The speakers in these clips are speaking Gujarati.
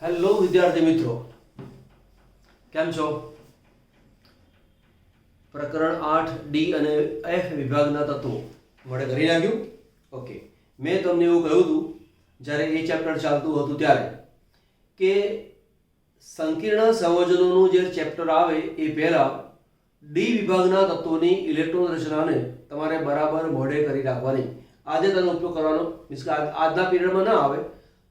હેલો વિદ્યાર્થી મિત્રો, કેમ છો? પ્રકરણ 8D અને F વિભાગના તત્વો વડે કરી નાખ્યું. ઓકે, મેં તમને એવું કહ્યું હતું જ્યારે એ ચેપ્ટર ચાલતું હતું ત્યારે કે સંકીર્ણ સંયોજનોનું જે ચેપ્ટર આવે એ પહેલા ડી વિભાગના તત્વોની ઇલેક્ટ્રોન રચનાને તમારે બરાબર મોઢે કરી રાખવાની. આજે તેનો ઉપયોગ કરવાનો મીન્સ કે આજના પીરિયડમાં ના આવે,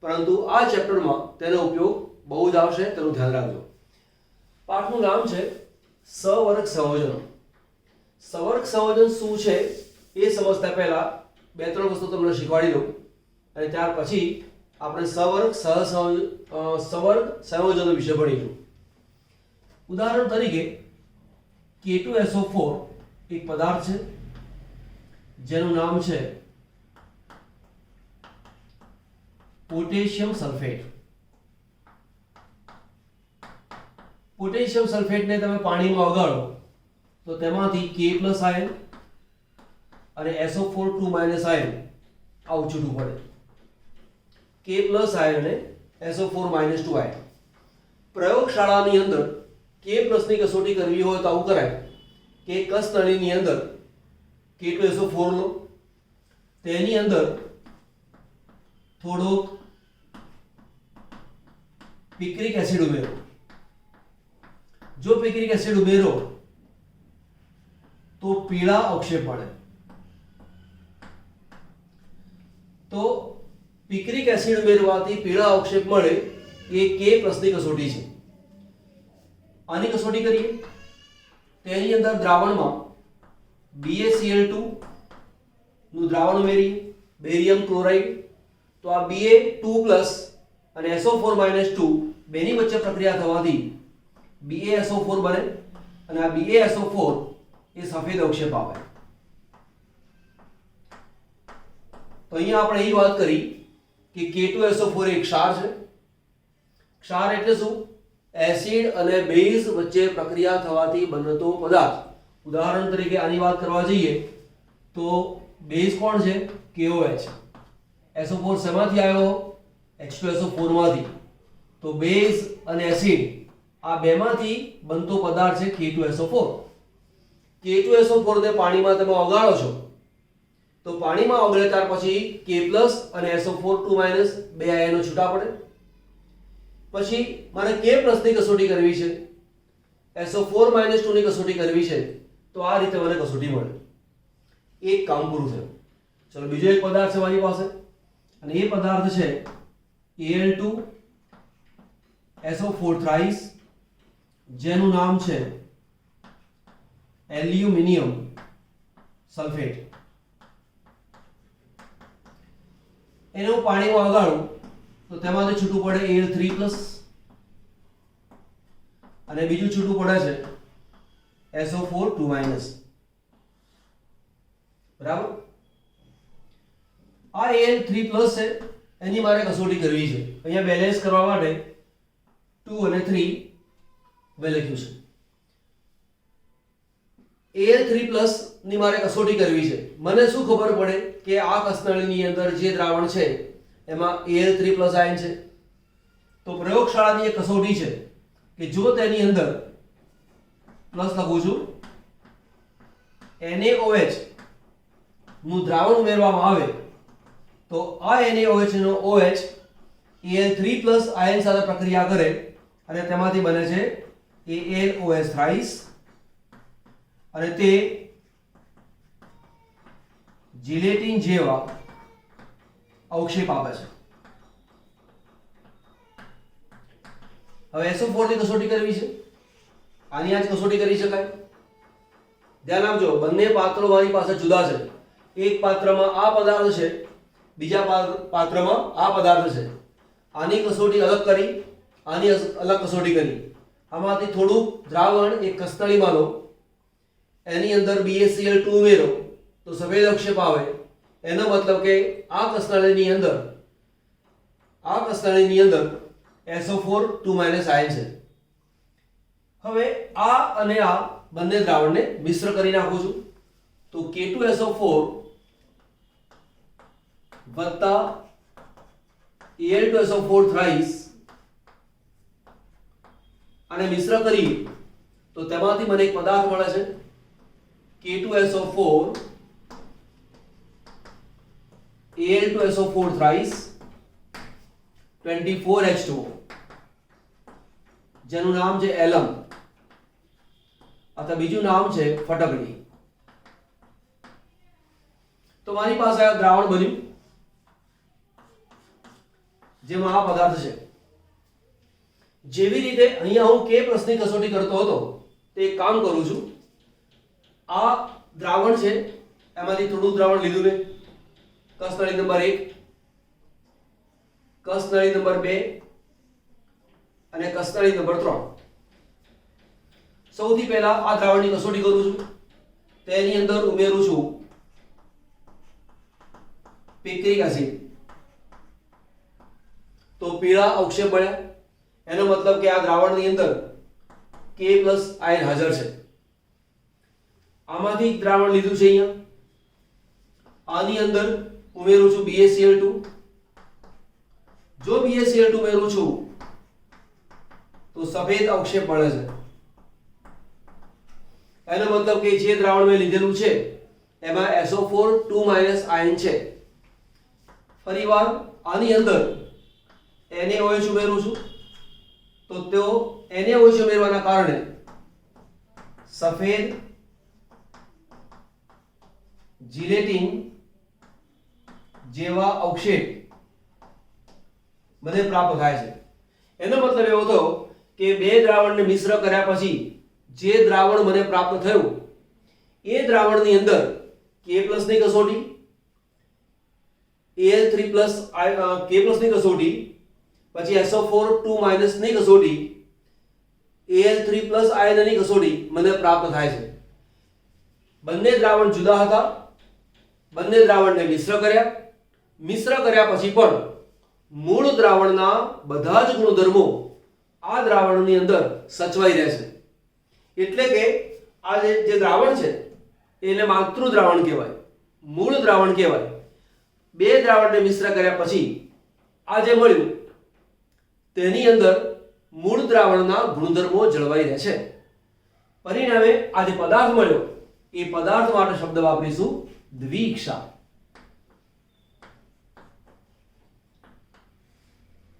પરંતુ આ ચેપ્ટરમાં તેનો ઉપયોગ બહુ જ આવશે, તેનું ધ્યાન રાખજો. પાઠનું નામ છે સવર્ગ સંયોજનો. સવર્ગ સંયોજન શું છે એ સમજતા પહેલા બે ત્રણ વસ્તુ તમને શીખવાડી દઉં અને ત્યાર પછી આપણે સવર્ગ સંયોજનો વિશે ભણીશું. ઉદાહરણ તરીકે K2SO4 એક પદાર્થ છે જેનું નામ છે પોટેશિયમ સલ્ફેટ. પોટેશિયમ સલ્ફેટને તમે પાણીમાં ઓગાળો તો તેમાંથી K+ આયન અને SO4 2- આયન આવું છૂટું પડે. K+ આયન અને SO4 - 2 આયન. પ્રયોગશાળાની અંદર K+ ની કસોટી કરવી હોય તો આવું કરાય કે કસનળીની અંદર K2SO4 લો, તેની અંદર થોડો પિક્રિક એસિડ ઉમેરો. જો પિક્રિક એસિડ ઉમેરો તો પીળા અવક્ષેપ મળે. તો પિક્રિક એસિડ ઉમેરવાથી પીળા અવક્ષેપ મળે એ K+ ની કસોટી છે. આની કસોટી કરીએ. તેની અંદર દ્રાવણમાં BaCl2 નું દ્રાવણ ઉમેરીએ, બેરિયમ ક્લોરાઇડ. તો આ Ba2+ અને SO4 - 2 બેની વચ્ચે પ્રક્રિયા થવાથી BaSO4 બને અને આ BaSO4 એ સફેદ અવક્ષેપ આપે. તો અહીંયા આપણે એ વાત કરી કે K2SO4 એક ક્ષાર છે. ક્ષાર એટલે શું? એસિડ અને બેઝ વચ્ચે પ્રક્રિયા થવાથી બનતો પદાર્થ. ઉદાહરણ તરીકે આની વાત કરવા જઈએ તો બેઝ કોણ છે? KOH. SO4 શેમાંથી આવ્યો? H2SO4 માંથી. તો બેઝ અને એસિડ આ બેમાંથી બનતો પદાર્થ છે K2SO4. K2SO4 ને પાણીમાં તમે ઓગાળો છો તો પાણીમાં ઓગળે ત્યાર પછી K+ અને SO4 2- બે આયનો છૂટા પડે. પછી મારે K+ ની કસોટી કરવી છે, SO4 - 2 ની કસોટી કરવી છે, તો આ રીતે મને કસોટી મળે. એક કામ પૂરું થયું. ચલો બીજો એક પદાર્થ છે મારી પાસે અને એ પદાર્થ છે Al2SO4 થ્રાઇસ, જેનું નામ છે એલ્યુમિનિયમ સલ્ફેટ. એને હું પાણીમાં ઓગાળું તો તેમાંથી છૂટું પડે Al3+ અને બીજું છૂટું પડે છે SO4 2-. બરાબર. આ Al3+ છે, એની મારે કસોટી કરવી છે. અહીંયા બેલેન્સ કરવા માટે 2 અને 3 મેં લખ્યું છે. Al3+ ની મારે કસોટી કરવી છે. મને શું ખબર પડે કે આ કસનળીની અંદર જે દ્રાવણ છે એમાં Al3+ આયન છે. તો પ્રયોગશાળાની એક કસોટી છે કે જો તેની અંદર પ્લસ લખું છું NaOH નું દ્રાવણ ઉમેરવામાં આવે તો આ NaOH નો OH Al3+ આયન સાથે પ્રક્રિયા કરે અને તેમાંથી બને છે AlOH થ્રાઇસ અને તે જિલેટિન જેવા અવક્ષેપ આપે છે. હવે SO4 ની કસોટી કરવી છે. આની આજ કસોટી કરી શકાય. ધ્યાન આપજો, બંને પાત્રો મારી પાસે જુદા છે. એક પાત્રમાં આ પદાર્થ છે, બીજા પાત્રમાં આ પદાર્થ છે. આની કસોટી અલગ કરી, આની અલગ કસોટી કરી. આમાંથી થોડું દ્રાવણ એક કસનળીમાં લો, એની અંદર BaCl2 ઉમેરો તો સફેદ અવક્ષેપ આવે. એનો મતલબ કે આ કસનળીની અંદર SO4 2- આયન છે. હવે આ અને આ બંને દ્રાવણને મિશ્ર કરી નાખું છું તો K2SO4 વત્તા Al2SO4 થ્રાઇસ આને મિશ્ર કરીએ તો તેમાંથી મને એક પદાર્થ મળે છે K2SO4 Al2SO4 thrice 24H2O, જેનું નામ છે એલમ અથવા બીજું નામ છે ફટકડી. તો મારી પાસે આ દ્રાવણ બન્યું જેમાં આ પદાર્થ છે. જેવી રીતે અહીંયા હું K પ્લસની કસોટી કરતો હતો તે એક કામ કરું છું. આ દ્રાવણ છે એમાંથી થોડું દ્રાવણ લીધું મેં, કસનળી નંબર 1, કસનળી નંબર 2 અને કસનળી નંબર 3. સૌથી પહેલા આ દ્રાવણની કસોટી કરું છું. તેની અંદર ઉમેરું છું પિક્રિક એસિડ. તો પીળા અવક્ષેપ બન્યા, એનો મતલબ કે આ દ્રાવણની અંદર K+ આયન હાજર છે. આમાંથી દ્રાવણ લીધું છે અહીંયા, આની અંદર ઉમેરું છું BaCl2. જો BaCl2 ઉમેરું છું તો સફેદ અવક્ષેપ મળે છે. એનો મતલબ કે જે દ્રાવણ મેં લીધેલું છે એમાં SO4 2- આયન છે. ફરીવાર આની અંદર NaOH ઉમેરું છું તો તેઓ NaOH ઉમેરવાના કારણે સફેદ જીલેટિન જેવા અવક્ષેપ મને પ્રાપ્ત થાય છે. એનો મતલબ એવો થયો કે બે દ્રાવણને મિશ્ર કર્યા પછી જે દ્રાવણ મને પ્રાપ્ત થયું એ દ્રાવણની અંદર K+ ની કસોટી, Al3+ K+ ની કસોટી, પછી SO4 2- ની કસોટી, Al3+ આયનની કસોટી મને પ્રાપ્ત થાય છે. બંને દ્રાવણ જુદા હતા, બંને દ્રાવણને મિશ્ર કર્યા પછી પણ મૂળ દ્રાવણના બધા જ ગુણધર્મો આ દ્રાવણની અંદર સચવાઈ રહેશે. એટલે કે આ જે દ્રાવણ છે એને માતૃ દ્રાવણ કહેવાય, મૂળ દ્રાવણ કહેવાય. બે દ્રાવણને મિશ્ર કર્યા પછી આ જે મળ્યું તેની અંદર મૂળ દ્રાવણના ગુણધર્મો જળવાઈ રહે છે. પરિણામે આ જે પદાર્થ મળ્યો એ પદાર્થ માટે શબ્દ વાપરીશું દ્વિક્ષાર.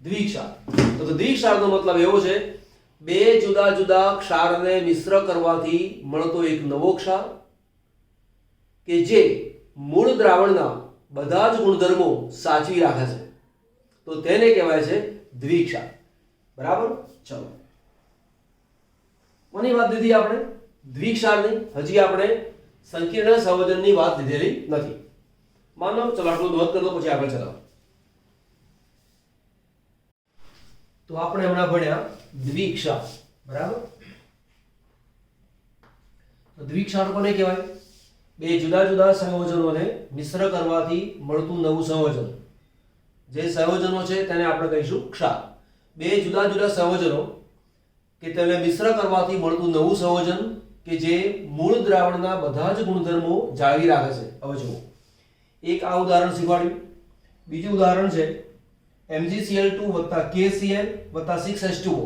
દ્વિક્ષાર તો દ્વિક્ષારનો મતલબ એવો છે બે જુદા જુદા ક્ષારને મિશ્ર કરવાથી મળતો એક નવો ક્ષાર કે જે મૂળ દ્રાવણના બધા જ ગુણધર્મો સાચવી રાખે છે. તો તેને કહેવાય છે દ્વિક્ષાર. બરાબર. ચલો, કોની વાત લીધી આપણે? દ્વિક્ષારની. હજી આપણે સંકીર્ણ સંયોજનની વાત લીધેલી નથી. માનો ચલો આટલું નોંધ કરી દો, પછી આગળ ચલાવો. તો આપણે હમણાં ભણ્યા દ્વિક્ષાર. બરાબર. તો દ્વિક્ષાર કોને કહેવાય? બે જુદા જુદા સંયોજનોને મિશ્ર કરવાથી મળતું નવું સંયોજન. જે સંયોજનો છે તેને આપણે કહીશું ક્ષાર. બે જુદા જુદા સંયોજનો કે તેને મિશ્ર કરવાથી મળતું નવું સંયોજન કે જે મૂળ દ્રાવણના બધા જ ગુણધર્મો જાળવી રાખે છે. હવે જુઓ, એક આ ઉદાહરણ શીખવાડ્યું. બીજું ઉદાહરણ છે MgCl2 + KCl + 6H2O.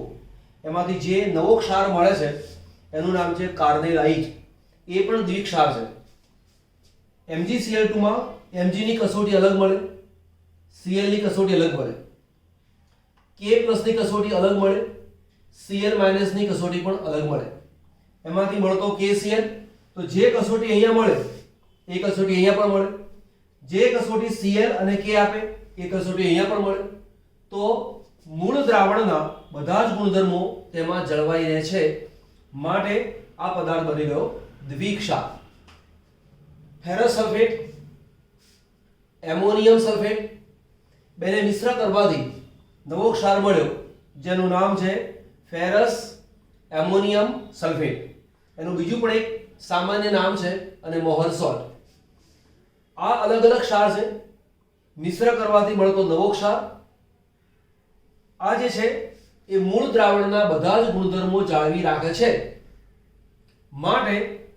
એમાંથી જે નવો ક્ષાર મળે છે એનું નામ છે કાર્નેલાઇટ. એ પણ દ્વિક્ષાર છે. MgCl2 માં Mg ની કસોટી અલગ મળે, Cl ની કસોટી અલગ મળે, K+ ની કસોટી અલગ મળે, Cl- ની કસોટી પણ અલગ મળે. એમાંથી મળતો KCl તો જે કસોટી અહીંયા મળે એ કસોટી અહીંયા પણ મળે, જે કસોટી Cl અને K આપે એ કસોટી અહીંયા પણ મળે. તો મૂળ દ્રાવણના બધા જ ગુણધર્મો તેમાં જળવાઈ રહે છે. માટે આ પદાર્થ બની ગયો દ્વિક્ષાર. ફેરસ સલ્ફેટ, એમોનિયમ સલ્ફેટ બેને મિશ્ર કરવાથી નવો ક્ષાર મળ્યો જેનું નામ છે ફેરસ એમોનિયમ સલ્ફેટ. એનું બીજું પણ એક સામાન્ય નામ છે અને મોહર સોલ્ટ. આ અલગ અલગ ક્ષાર છે. મિશ્ર કરવાથી મળતો નવો ક્ષાર આ જે છે એ મૂળ દ્રાવણના બધા જ ગુણધર્મો જાળવી રાખે છે. માટે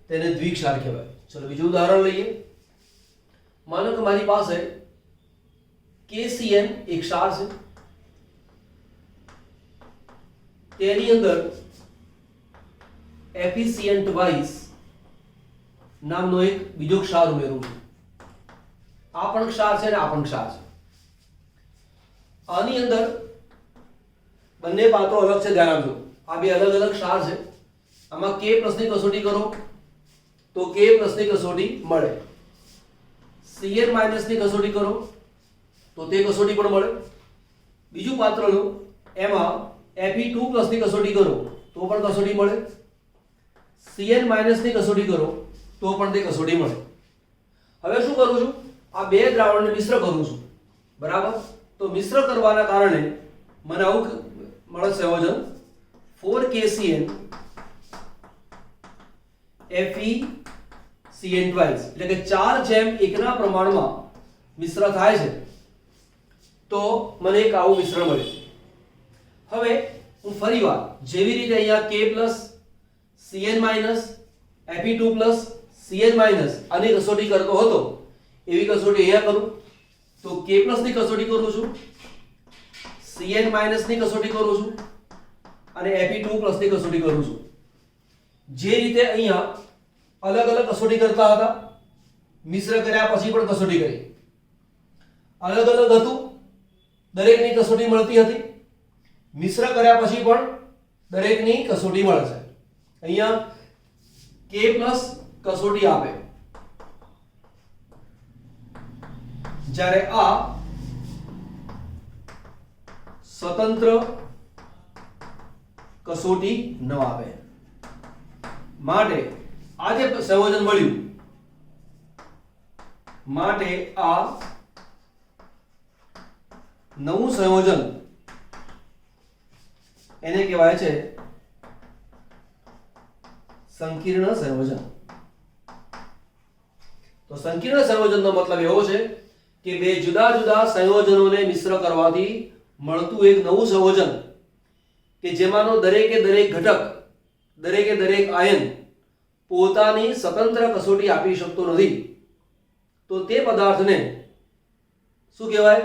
તેને દ્વિક્ષાર કહેવાય. ચલો બીજું ઉદાહરણ લઈએ. માનો કે મારી પાસે KCN એક ક્ષાર છે, તેની અંદર એફિશિયન્ટ વાઇઝ નામનો એક બીજો ક્ષાર ઉમેરું છું. આ પણ ક્ષાર છે ને આ પણ ક્ષાર છે. આની અંદર બંને પાત્રો અલગ છે, ધ્યાન આપજો. આ બે અલગ અલગ ક્ષાર છે. આમાં K+ ની કસોટી કરો તો K+ ની કસોટી મળે. Cn- ની કસોટી કરો તો તે કસોટી પણ મળે. બીજું પાત્ર લો, એમાં Fe2+ ની કસોટી કરો તો પણ કસોટી મળે. Cn- ની કસોટી કરો તો પણ તે કસોટી મળે. હવે શું કરું છું? આ બે દ્રાવણને મિશ્ર કરું છું, બરાબર? તો મિશ્ર કરવાના કારણે મને આવું મળે સંયોજન 4KCN FeCN twice, એટલે કે 4:1 ના પ્રમાણમાં મિશ્ર થાય છે તો મને એક આવું મિશ્રણ મળે. હવે હું ફરીવાર જેવી રીતે અહીંયા K+, Cn- Fe2+, Cn- આની કસોટી કરતો હતો એવી કસોટી અહીંયા કરું. તો K+ ની કસોટી કરું છું, Cn- ની કસોટી કરું છું અને Fe2+ ની કસોટી કરું છું. જે રીતે અહીંયા અલગ અલગ કસોટી કરતા હતા, મિશ્ર કર્યા પછી પણ કસોટી કરી, અલગ અલગ હતું, દરેકની કસોટી મળતી હતી. મિશ્ર કર્યા પછી પણ દરેકની કસોટી મળે છે. અહીંયા K+ કસોટી આપે, જ્યારે આ સ્વતંત્ર કસોટી ન આપે. માટે આ જે સંયોજન મળ્યું, માટે આ નવું સંયોજન એને કહેવાય છે સંકીર્ણ સંયોજન. તો સંકીર્ણ સંયોજનનો મતલબ એવો છે કે બે જુદા જુદા સંયોજનોને મિશ્ર કરવાથી મળતું એક નવું સંયોજન કે જેમાંનો દરેકે દરેક ઘટક, દરેકે દરેક આયન પોતાની સ્વતંત્ર કસોટી આપી શકતો નથી. તો તે પદાર્થને શું કહેવાય?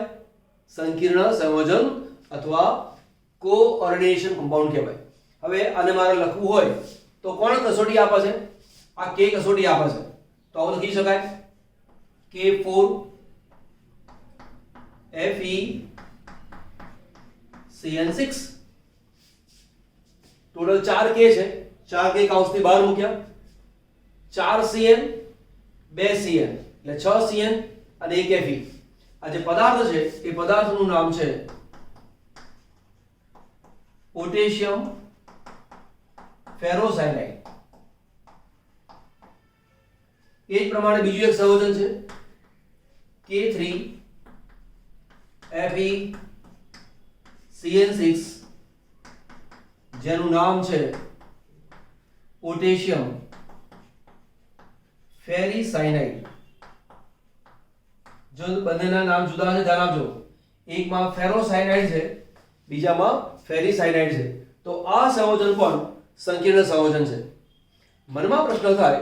સંકીર્ણ સંયોજન અથવા કોઓર્ડિનેશન કમ્પાઉન્ડ કહેવાય. હવે આને મારે લખવું હોય તો કોણ કસોટી આપે છે? આ K કસોટી આપે છે. તો આવું લખી શકાય K4 FeCN6. ટોટલ 4 K છે. 4 K કૌંસની બહાર મૂક્યા. 4 Cn 2 Cn એટલે 6 Cn અને 1 Fe. આ જે પદાર્થ છે એ પદાર્થનું નામ છે પોટેશિયમ ફેરોસાયનાઇડ. એ જ પ્રમાણે બીજું એક સંયોજન છે K3 FeCN6, જેનું નામ છે પોટેશિયમ ફેરીસાયનાઇડ. જો બંનેના નામ જુદા છે, ધ્યાન આપજો. એકમાં ફેરોસાયનાઇડ છે, બીજામાં ફેરીસાયનાઇડ છે. તો આ સંયોજન પણ સંકીર્ણ સંયોજન છે. મનમાં પ્રશ્ન થાય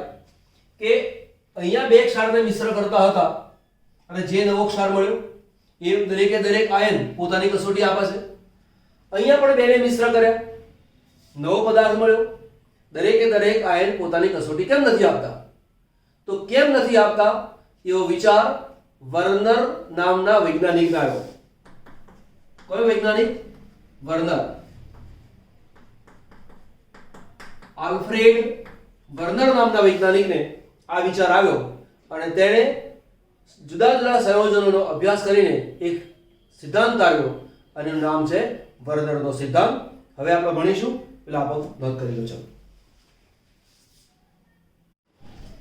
કે અહીંયા બે ક્ષારને મિશ્ર કરતા હતા અને જે નવો ક્ષાર મળ્યો એ દરેકે દરેક આયન પોતાની કસોટી આપે છે. અહીંયા પણ બેને મિશ્ર કર્યા, નવો પદાર્થ મળ્યો, દરેકે દરેક આયન પોતાની કસોટી કેમ નથી આપતા? તો કેમ નથી આપતા એવો વિચાર વર્નર નામના વૈજ્ઞાનિકને આવ્યો. કયો વૈજ્ઞાનિક? વર્નર. આલ્ફ્રેડ વર્નર નામના વૈજ્ઞાનિકને આ વિચાર આવ્યો અને તેણે જુદા જુદા સંયોજનોનો અભ્યાસ કરીને એક સિદ્ધાંત આવ્યો અને એનું નામ છે વર્નરનો સિદ્ધાંત. હવે આપણે ભણીશું, પેલા આપણે નોંધ કરી લો. ચાલો,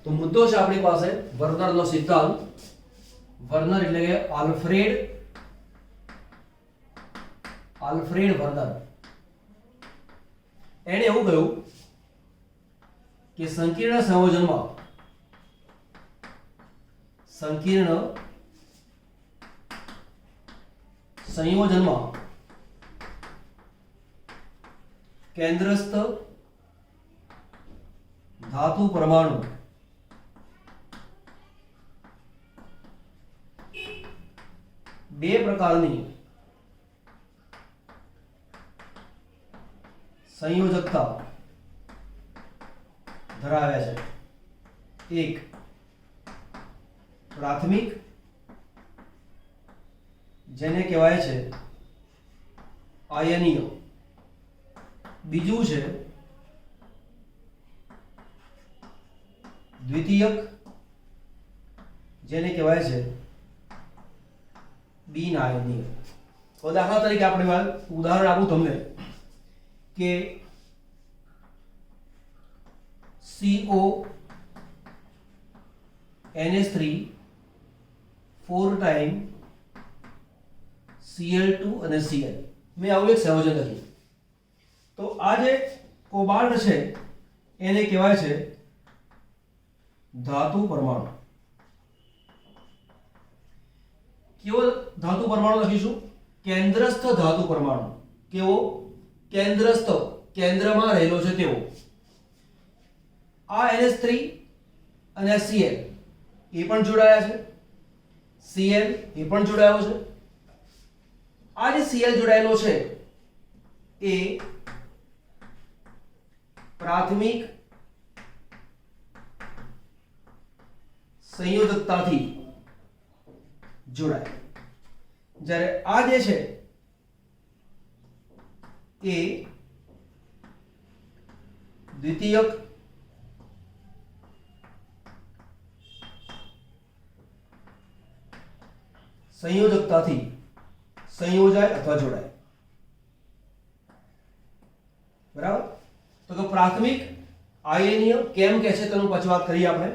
તો મુદ્દો છે આપણી પાસે વર્નરનો સિદ્ધાંત. વર્નર એટલે કે આલ્ફ્રેડ વર્નર. એણે એવું કહ્યું કે સંકીર્ણ સંયોજનમાં કેન્દ્રસ્થ ધાતુ પરમાણુ બે પ્રકારની સંયોજકતા ધરાવે છે. એક પ્રાથમિક જેને કહેવાય છે આયનીય, બીજું છે દ્વિતીયક જેને કહેવાય છે બિન આયનીય. તો દાખલા તરીકે આપણે ઉદાહરણ આપું તમને કે CO NH3 4 ટાઈમ Cl2 અને Cl. મેં આવું એક સંયોજન લખ્યું. તો આ જે કોબાલ્ટ છે એને કહેવાય છે ધાતુ પરમાણુ. કેવો ધાતુ પરમાણુ લખીશું? કેન્દ્રસ્થ ધાતુ પરમાણુ. કેવો? કેન્દ્રસ્થ, કેન્દ્રમાં રહેલો છે તેવો. આ NH3 અને Cl એ પણ જોડાયા છે, Cl એ પણ જોડાયો છે. આ જે Cl જોડાયેલો છે એ પ્રાથમિક સંયોજકતાથી જોડાય, જ્યારે આ જે છે એ દ્વિતીયક સંયોજકતાથી સંયોજાય અથવા જોડાય. બરાબર? તો પ્રાથમિક આયનીય કેમ કહે છે તેનું પછી વાત કરીએ આપણે.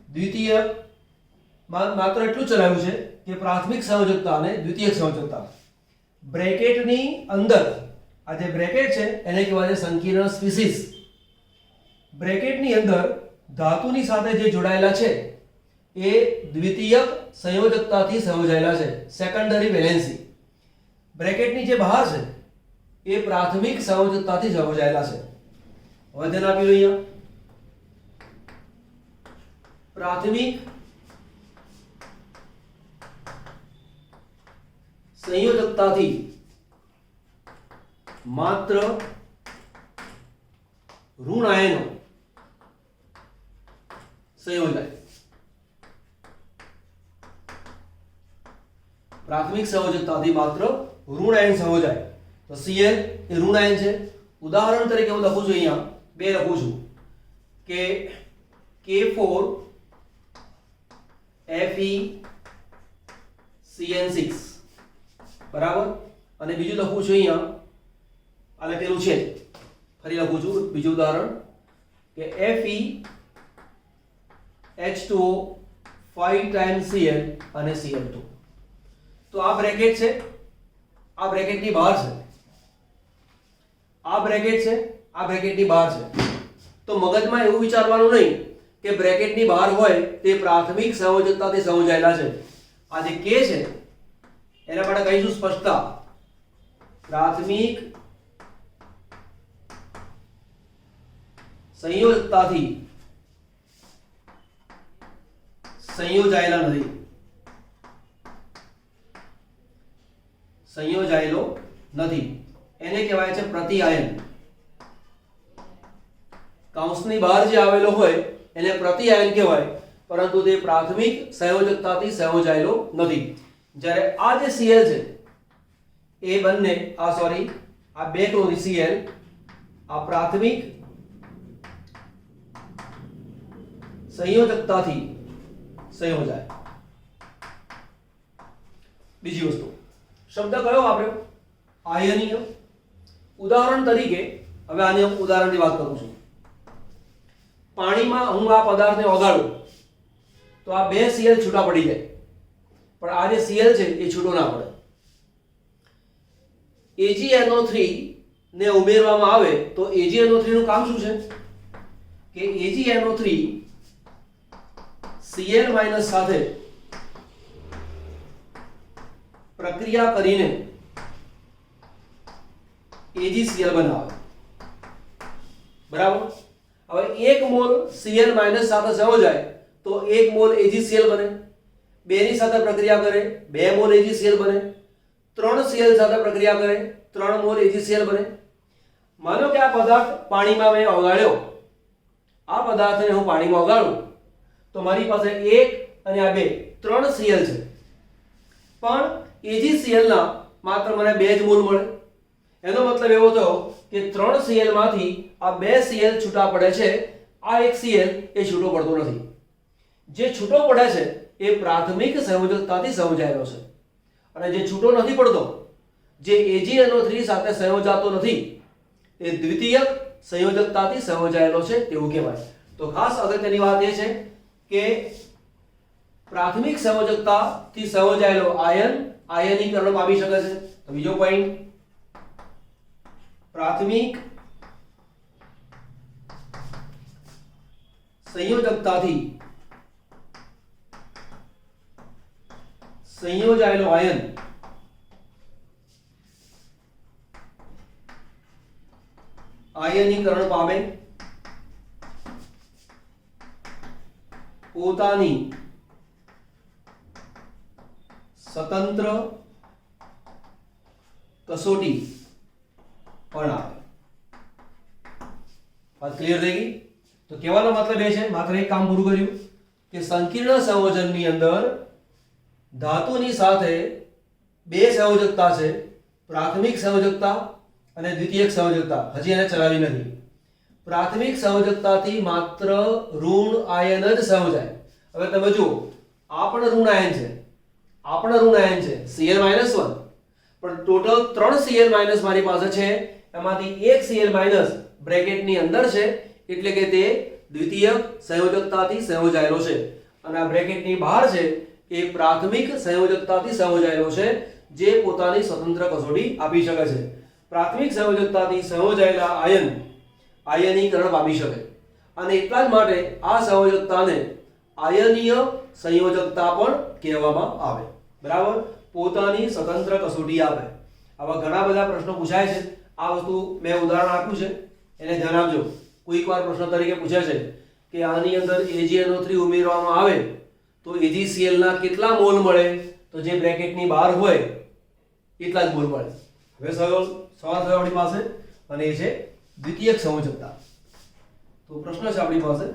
દ્વિતીય માત્ર એટલું ચલાવ્યું છે કે પ્રાથમિક સંયોજકતા અને દ્વિતીયક સંયોજકતા. બ્રેકેટની અંદર આ જે બ્રેકેટ છે એને કહેવાય છે સંકીર્ણ સ્પીસીસ. બ્રેકેટની અંદર ધાતુની સાથે જે જોડાયેલા છે એ દ્વિતીયક સંયોજકતાથી સંયોજાયેલા છે, સેકન્ડરી વેલેન્સી. બ્રેકેટની જે બહાર છે એ પ્રાથમિક સંયોજકતાથી સંયોજાયેલા છે. હવે ધ્યાન આપ્યું અહીંયા પ્રાથમિક સંયોજકતાથી માત્ર ઋણ આયનો સંયોજાય. પ્રાથમિક સંયોજકતાથી માત્ર ઋણ આયન સંયોજાય. તો Cl એ ઋણ આયન છે. ઉદાહરણ તરીકે હું લખું છું, અહીંયા બે લખું છું કે K4 FeCN6 બરાબર. અને બીજું લખું છું અહીંયા આ લખેલું છે, ફરી લખું છું બીજું ઉદાહરણ કે FeH2O 5 ટાઈમ Cl અને Cl2. તો આ બ્રેકેટ છે, આ બ્રેકેટની બહાર છે, આ બ્રેકેટ છે, આ બ્રેકેટની બહાર છે. તો મગજમાં એવું વિચારવાનું નહીં કે બ્રેકેટની બહાર હોય તે પ્રાથમિક સંયોજકતાથી સંયોજાયેલા છે. આ જે K છે એના માટે કહીશું સ્પષ્ટતા. પ્રાથમિક સંયોજકતાથી સંયોજાયેલા નથી, સંયોજાયેલો નથી. એને કહેવાય છે પ્રતિઆયન. કૌંસની બહાર જે આવેલો હોય એને પ્રતિઆયન કહેવાય, પરંતુ તે પ્રાથમિક સંયોજકતાથી સંયોજાયેલો નથી. જ્યારે આ જે Cl છે એ બંને આ બે ટોરી Cl આ પ્રાથમિક સંયોજકતાથી સંયોજાય. બીજી વસ્તુ, શબ્દ કયો વાપર્યો? આયનીય. ઉદાહરણ તરીકે હવે આની ઉદાહરણની વાત કરું છું. પાણીમાં હું આ પદાર્થને ઓગાળું તો આ બે Cl છૂટા પડી જાય, પણ આ જે Cl છે એ છૂટો ના પડે. AgNO3 ને ઉમેરવામાં આવે તો AgNO3 નું કામ શું છે કે AgNO3 Cl- સાથે પ્રક્રિયા કરીને AgCl બનાવે. બરાબર. હવે 1 મોલ Cl- સાથે સંયોજાય તો 1 મોલ AgCl બને. 2 ની સાથે પ્રક્રિયા કરે 2 મોલ AgCl બને. 3 Cl સાથે પ્રક્રિયા કરે 3 મોલ AgCl બને. માનો કે આ પદાર્થ પાણીમાં મેં ઓગાળ્યો, આ પદાર્થને હું પાણીમાં ઓગાળું તો મારી પાસે 1 અને આ 2 3 Cl છે, પણ AgCl ના માત્ર મને 2 જ મોલ મળે. એનો મતલબ એવો થયો કે 3 Cl માંથી આ 2 Cl છૂટા પડે છે, આ એક Cl એ છૂટો પડતો નથી. જે છૂટો પડે છે એ પ્રાથમિક સંયોજકતાથી સંયોજાયેલો છે, અને જે છૂટો નથી પડતો, જે AgNO3 સાથે સંયોજાતો નથી, એ દ્વિતીયક સંયોજકતાથી સંયોજાયેલો છે તેવું કહેવાય. તો ખાસ અગત્યની વાત એ છે કે પ્રાથમિક સંયોજકતાથી સંયોજાયેલો આયન આયનીકરણ પામી શકે છે. તો બીજો પોઈન્ટ, પ્રાથમિક સંયોજકતાથી સંયોજાયેલો આયન આયનીકરણ પામે, પોતાની સ્વતંત્ર કસોટી પણ આપે. વાત ક્લિયર થઈ ગઈ? તો કહેવાનો મતલબ એ છે, માત્ર એક કામ પૂરું કર્યું કે સંકીર્ણ સંયોજનની અંદર ધાતુની સાથે 2 સંયોજકતા છે, પ્રાથમિક સંયોજકતા અને દ્વિતીયક સંયોજકતા. હજી એને ચલાવી નથી. પ્રાથમિક સંયોજકતાથી માત્ર ઋણ આયન જ સંયોજાય. હવે તમે જુઓ, આ પણ ઋણ આયન છે, આ પણ ઋણ આયન છે, Cl-1, પણ ટોટલ 3 Cl- મારી પાસે છે, એમાંથી 1 Cl- બ્રેકેટની અંદર છે, એટલે કે તે દ્વિતીયક સંયોજકતાથી સંયોજાયેલો છે, અને આ બ્રેકેટની બહાર છે એ પ્રાથમિક સંયોજકતાથી સંયોજાયેલો છે, જે પોતાની સ્વતંત્ર કસોટી આપી શકે છે. પ્રાથમિક સંયોજકતાથી સંયોજાયેલા આયન આયનીકરણ પામી શકે, અને એટલા જ માટે આ સંયોજકતાને આયનીય સંયોજકતા પણ કહેવામાં આવે. બરાબર? પોતાની સ્વતંત્ર કસોટી આપે. આવા ઘણા બધા પ્રશ્નો પૂછાય છે. આ વસ્તુ મેં ઉદાહરણ આપ્યું છે, એને ધ્યાન આપજો. કોઈક વાર પ્રશ્ન તરીકે પૂછે છે કે આની અંદર AgNO3 ઉમેરવામાં આવે તો AgCl ના કેટલા મોલ મળે? તો જે બ્રેકેટની બહાર હોય એટલા જ મોલ મળે. હવે સવાલ થયો આપણી પાસે, અને એ છે દ્વિતીયક સંયોજકતા. તો પ્રશ્ન છે આપણી પાસે,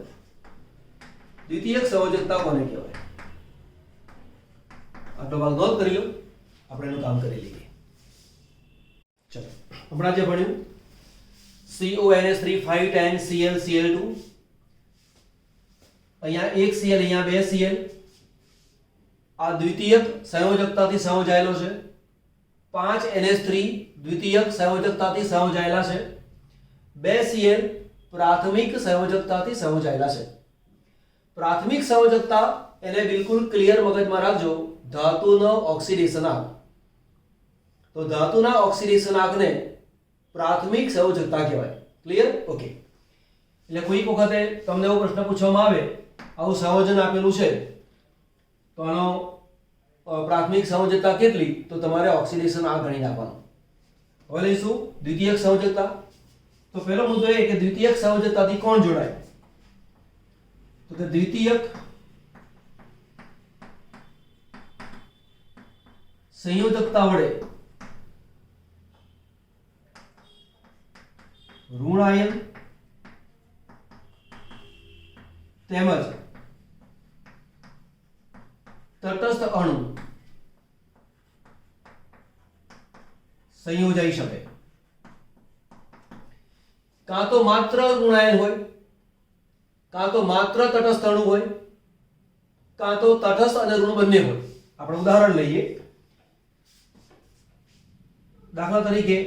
દ્વિતીયક સંયોજકતા કોને કહેવાય? આટલો ભાગ નોંધ કરી લો, આપણે એનું કામ કરી લઈએ. ચલો, હમણાં જે ભણ્યું CONH3 5 10 Cl Cl2, અહીંયા 1 Cl, અહીંયા 2 Cl. આ દ્વિતીયક સંયોજકતાથી સંયોજાયેલો છે. 5 NH3 દ્વિતીયક સંયોજકતાથી સંયોજાયેલા છે. 2 Cl પ્રાથમિક સંયોજકતાથી સંયોજાયેલા છે. પ્રાથમિક સંયોજકતા એને બિલકુલ ક્લિયર મગજમાં રાખજો, ધાતુનો ઓક્સિડેશન આંક. તો ધાતુના ઓક્સિડેશન આંકને પ્રાથમિક સંયોજકતા કહેવાય. ક્લિયર? ઓકે. એટલે કોઈક વખતે તમને એવો પ્રશ્ન પૂછવામાં આવે, આવું સંયોજન આપેલું છે તો આનો પ્રાથમિક સંયોજકતા કેટલી? તો તમારે ઓક્સિડેશન આંક ગણી નાખવાનો. હવે લઈશું દ્વિતીયક સંયોજકતા. તો પહેલો મુદ્દો એ કે દ્વિતીયક સંયોજકતાથી કોણ જોડાય? તો કે દ્વિતીયક સંયોજકતા વડે ઋણ આયન તેમજ તટસ્થ અણુ સંયોજાઈ શકે. કાં તો માત્ર ઋણ આયન હોય, કાં તો માત્ર તટસ્થ અણુ હોય, કાં તો તટસ્થ અને ઋણ બંને હોય. આપણે ઉદાહરણ લઈએ. દાખલા તરીકે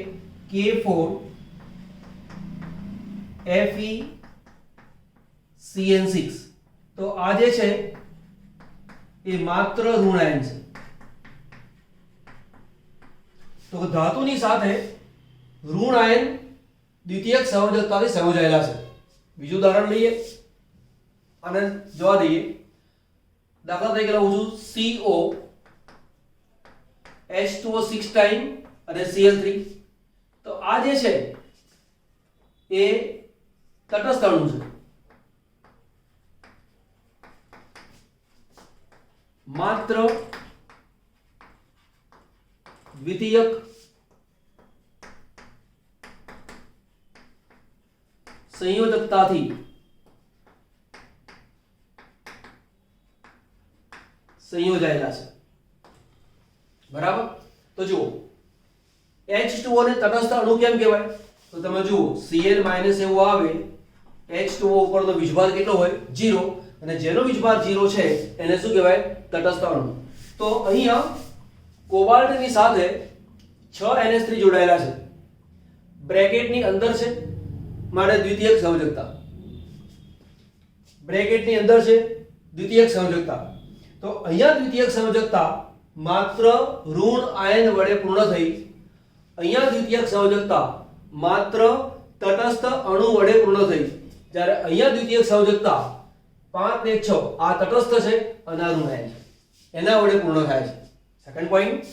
K4 FeCN6, તો આ જે છે એ માત્ર ઋણ આયન છે. તો ધાતુની સાથે ઋણ આયન દ્વિતીયક સંયોજકતાથી સંયોજાયેલા છે. બીજું ઉદાહરણ લઈએ, આને જોવા દઈએ. દાખલા તરીકે લઉં છું CO H2O6 ટાઈમ અને Cl3. તો આ જે છે એ તટસ્થ અણુ છે. માત્ર દ્વિતીયક સંયોજકતાથી સંયોજાયેલા છે, બરાબર. તો જુઓ H2O ને તટસ્થ અણુ કેમ કહેવાય? તો તમે જુઓ Cl- એવું આવે, H2O ઉપરનો વીજભાર કેટલો હોય? 0, અને જેનો વીજભાર 0 છે એને શું કહેવાય? તટસ્થ અણુ. તો અહીંયા કોબાલ્ટની સાથે 6 NH3 જોડાયેલા છે, બ્રેકેટની અંદર છે માટે દ્વિતીયક સંયોજકતા, બ્રેકેટની અંદર છે દ્વિતીયક સંયોજકતા. તો અહીંયા દ્વિતીયક સંયોજકતા માત્ર ઋણ આયન વડે પૂર્ણ થઈ, અહીંયા દ્વિતીયક સંયોજકતા માત્ર તટસ્થ અણુ વડે પૂર્ણ થઈ, જ્યારે અહીંયા દ્વિતીયક સંયોજકતા 5 ને 6 આ તટસ્થ છે અને આ ઋણ આયન છે, એના વડે પૂર્ણ થાય છે. સેકન્ડ પોઈન્ટ,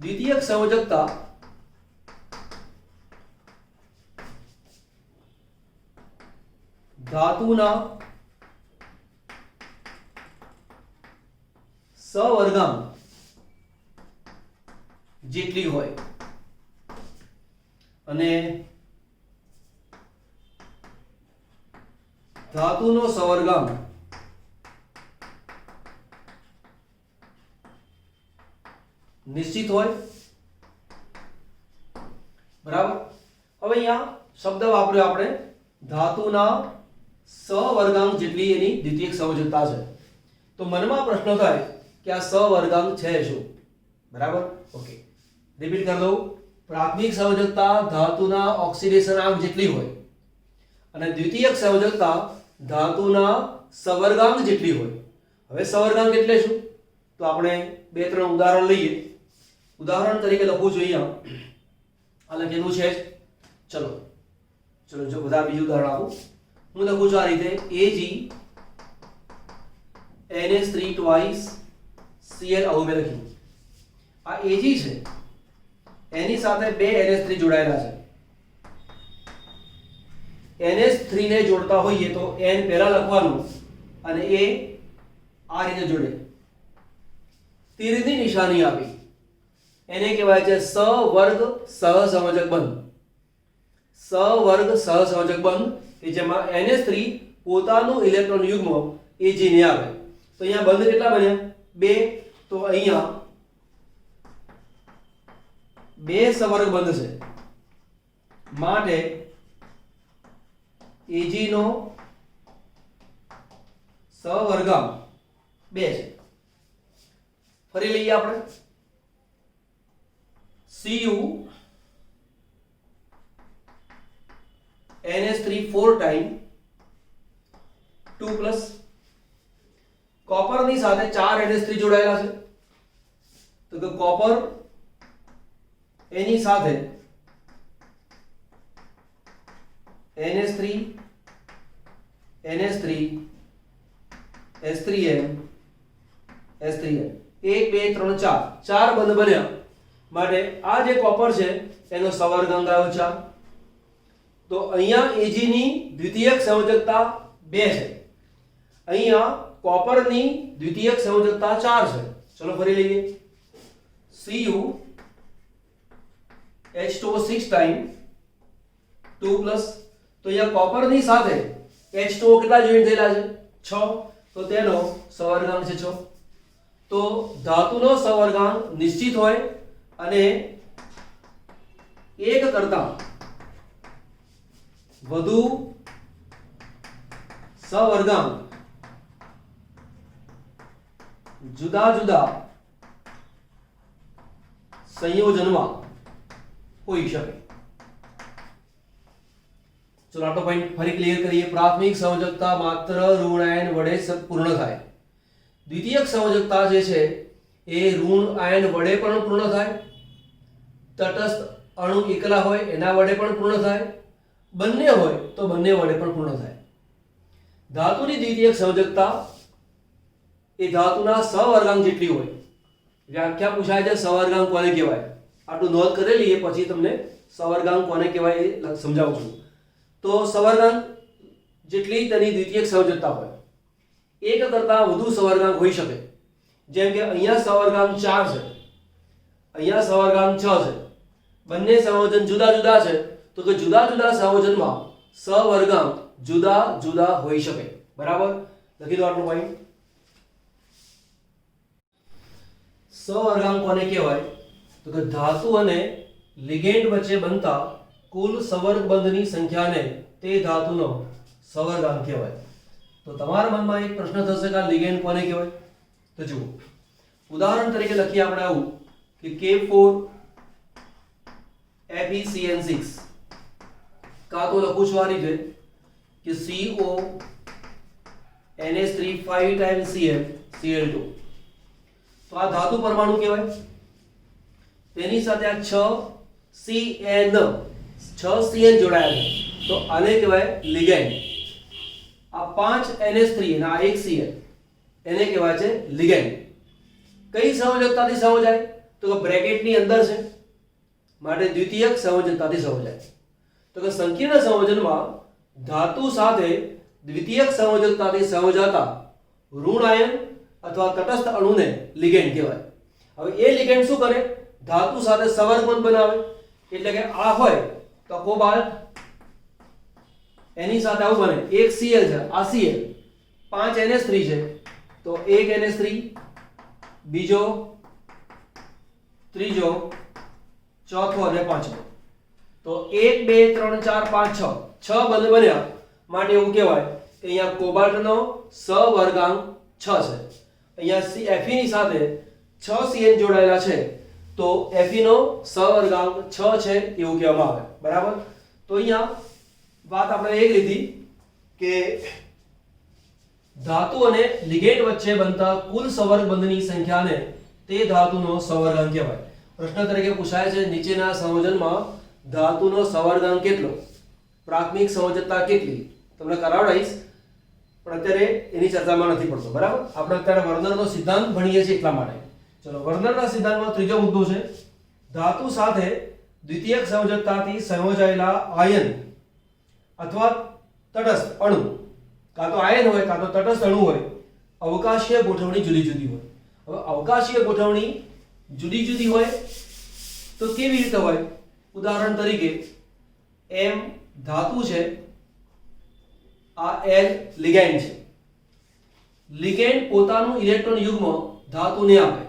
દ્વિતીયક સંયોજકતા ધાતુના સવર્ગાંક જેટલી હોય અને ધાતુનો સવર્ગાંક નિશ્ચિત હોય, બરાબર. હવે અહીંયા શબ્દ વાપર્યો આપણે ધાતુના સવર્ગાંક જેટલી એની દ્વિતીયક સંયોજકતા છે. તો મનમાં પ્રશ્ન થાય કે આ સવર્ગાંક છે શું? બરાબર. ઓકે, રિપીટ કરી દઉં. પ્રાથમિક સંયોજકતા ધાતુના ઓક્સિડેશન આંક જેટલી હોય અને દ્વિતીયક સંયોજકતા ધાતુના સવર્ગાંક જેટલી હોય. હવે સવર્ગાંક એટલે શું? તો આપણે 2-3 ઉદાહરણ લઈએ. ઉદાહરણ તરીકે લખું છું અહીંયા, આ લખેલું છે. ચલો જો બધા બીજું ઉદાહરણ આપું. હું લખું છું આ રીતે Ag NH3 twice Cl આવું મેં લખ્યું. આ Ag છે, એની સાથે 2 NH3 જોડાયેલા છે. NH3 ને જોડતા હોઈએ તો N પહેલા લખવાનું અને A આ રીતે જોડે, તીરની નિશાની આપી, એને કહેવાય છે સવર્ગ સહસંયોજક બંધ. સવર્ગ સહસંયોજક બંધ કે જેમાં NH3 પોતાનું ઇલેક્ટ્રોન યુગ્મ Ag ને આવે. તો અહીંયા બંધ કેટલા બન્યા? 2. તો અહીંયા 2 સવર્ગ બંધ છે માટે Ag નો સવર્ગાંક 2 છે. ફરી લઈએ આપણે. Cu NH3 4 ટાઈમ 2 પ્લસ કોપરની સાથે 4 NH3 જોડાયેલા છે. તો કે કોપર એની સાથે NH3 NH3 S3N S3N 1 2 3 4 બંધ બન્યા માટે આ જે કોપર છે એનો સવર્ગાંક આવ્યો 4. તો અહીંયા Ag ની દ્વિતીયક સંયોજકતા 2 છે, અહીંયા કોપરની દ્વિતીયક સંયોજકતા 4 છે. ચલો ફરી લઈએ. Cu H2O 6 time 2 plus. તો અહીંયા કોપરની સાથે H2O કેટલા જોઈન્ટ થયેલા છે? 6. તો તેનો સવર્ગાંક છે 6. તો ધાતુનો સવર્ગાંક નિશ્ચિત હોય અને એક કરતા વધુ સવર્ગાંક જુદા જુદા સંયોજનમાં હોઈ શકે. ચલો આટલો પોઈન્ટ ફરી ક્લિયર કરીએ. પ્રાથમિક સંયોજકતા માત્ર ઋણ આયન વડે પૂર્ણ થાય. દ્વિતીયક સંયોજકતા જે છે એ ઋણ આયન વડે પણ પૂર્ણ થાય, તટસ્થ અણુ એકલા હોય એના વડે પણ પૂર્ણ થાય, બંને હોય તો બંને વડે પણ પૂર્ણ થાય. ધાતુની દ્વિતીયક સંયોજકતા એ ધાતુના સવર્ગાંક જેટલી હોય. વ્યાખ્યા પૂછાય છે સવર્ગાંક કોને કહેવાય, આટલું નોંધ કરેલી એ પછી તમને સવર્ગાંક કોને કહેવાય એ સમજાવું છું. તો સવર્ગાંક જેટલી તેની દ્વિતીયક સંયોજકતા હોય, એક કરતાં વધુ સવર્ગાંક હોઈ શકે. જેમ કે અહીંયા સવર્ગાંક 4 છે, અહીંયા સવર્ગાંક 6 છે, બંને સંયોજન જુદા જુદા છે. તો કે જુદા જુદા સંયોજનમાં સવર્ગાંક જુદા જુદા હોઈ શકે. બરાબર, લખી દો આટલું પોઈન્ટ. સવર્ગાંક કોને કહેવાય? તો કે ધાતુ અને લિગેન્ડ વચ્ચે બનતા કુલ સવર્ગ બંધની સંખ્યાને તે ધાતુનો સવર્ગાંક કહેવાય. તો તમારા મનમાં એક પ્રશ્ન થશે કે આ લિગેન્ડ કોને કહેવાય? તો જુઓ, ઉદાહરણ તરીકે લખીએ આપણે આવું કે K4 FeCN6, કાં તો લખું છું આ રીતે કે CO NH3 5 times Cl Cl2. તો આ ધાતુ પરમાણુ કહેવાય. તેની સાથે આ 6 CN જોડાયા છે, તો આને કહેવાય લિગેન્ડ. આ 5 NH3 અને આ 1 Cl એને કહેવાય છે લિગેન્ડ. કઈ સંયોજકતાથી સંયોજાય? તો કે બ્રેકેટની અંદર છે માટે દ્વિતીયક સંયોજકતાથી સંયોજાય. તો કે સંકીર્ણ સંયોજનમાં ધાતુ સાથે દ્વિતીયક સંયોજકતાથી સંયોજાતા ઋણ આયન અથવા તટસ્થ અણુને લિગેન્ડ કહેવાય. હવે એ લિગેન્ડ શું કરે? ધાતુ સાથે સવર્ગ બંધ બનાવે. એટલે કે આ હોય તો કોબાલ્ટ, એની સાથે આવું બને 1 Cl છે, આ Cl, 5 NH3 છે તો 1 NH3, બીજો, ત્રીજો, ચોથો અને પાંચમો. તો 1 2 3 4 5 6 બંધ બન્યા માટે એવું કહેવાય કે અહીંયા કોબાલ્ટનો સવર્ગાંક 6 છે. અહીંયા Fe ની સાથે 6 Cn જોડાયેલા છે તો Fe નો સવર્ગાંક 6 છે એવું કહેવામાં આવે. બરાબર, તો અહીંયા વાત આપણે એક લીધી કે ધાતુ અને લિગેન્ડ વચ્ચે બનતા કુલ સવર્ગ બંધની સંખ્યાને તે ધાતુનો સવર્ગાંક કહેવાય. પ્રશ્ન તરીકે પૂછાય છે નીચેના સંયોજનમાં ધાતુનો સવર્ગાંક કેટલો? પ્રાથમિક સંયોજકતા કેટલી? તમને કરાવડાવીશ પણ અત્યારે એની ચર્ચામાં નથી પડતો. બરાબર, આપણે અત્યારે વર્નરનો સિદ્ધાંત ભણીએ છીએ એટલા માટે. ચલો, વર્નરના સિદ્ધાંતમાં ત્રીજો મુદ્દો છે ધાતુ સાથે દ્વિતીયક સંયોજકતાથી સંયોજાયેલા આયન અથવા તટસ્થ અણુ, કાં તો આયન હોય કાં તો તટસ્થ અણુ હોય, અવકાશીય ગોઠવણી જુદી જુદી હોય. હવે અવકાશીય ગોઠવણી જુદી જુદી હોય તો કેવી રીતે હોય? ઉદાહરણ તરીકે M ધાતુ છે, આ L લિગેન્ડ છે. લિગેન્ડ પોતાનું ઇલેક્ટ્રોન યુગ્મ ધાતુને આપે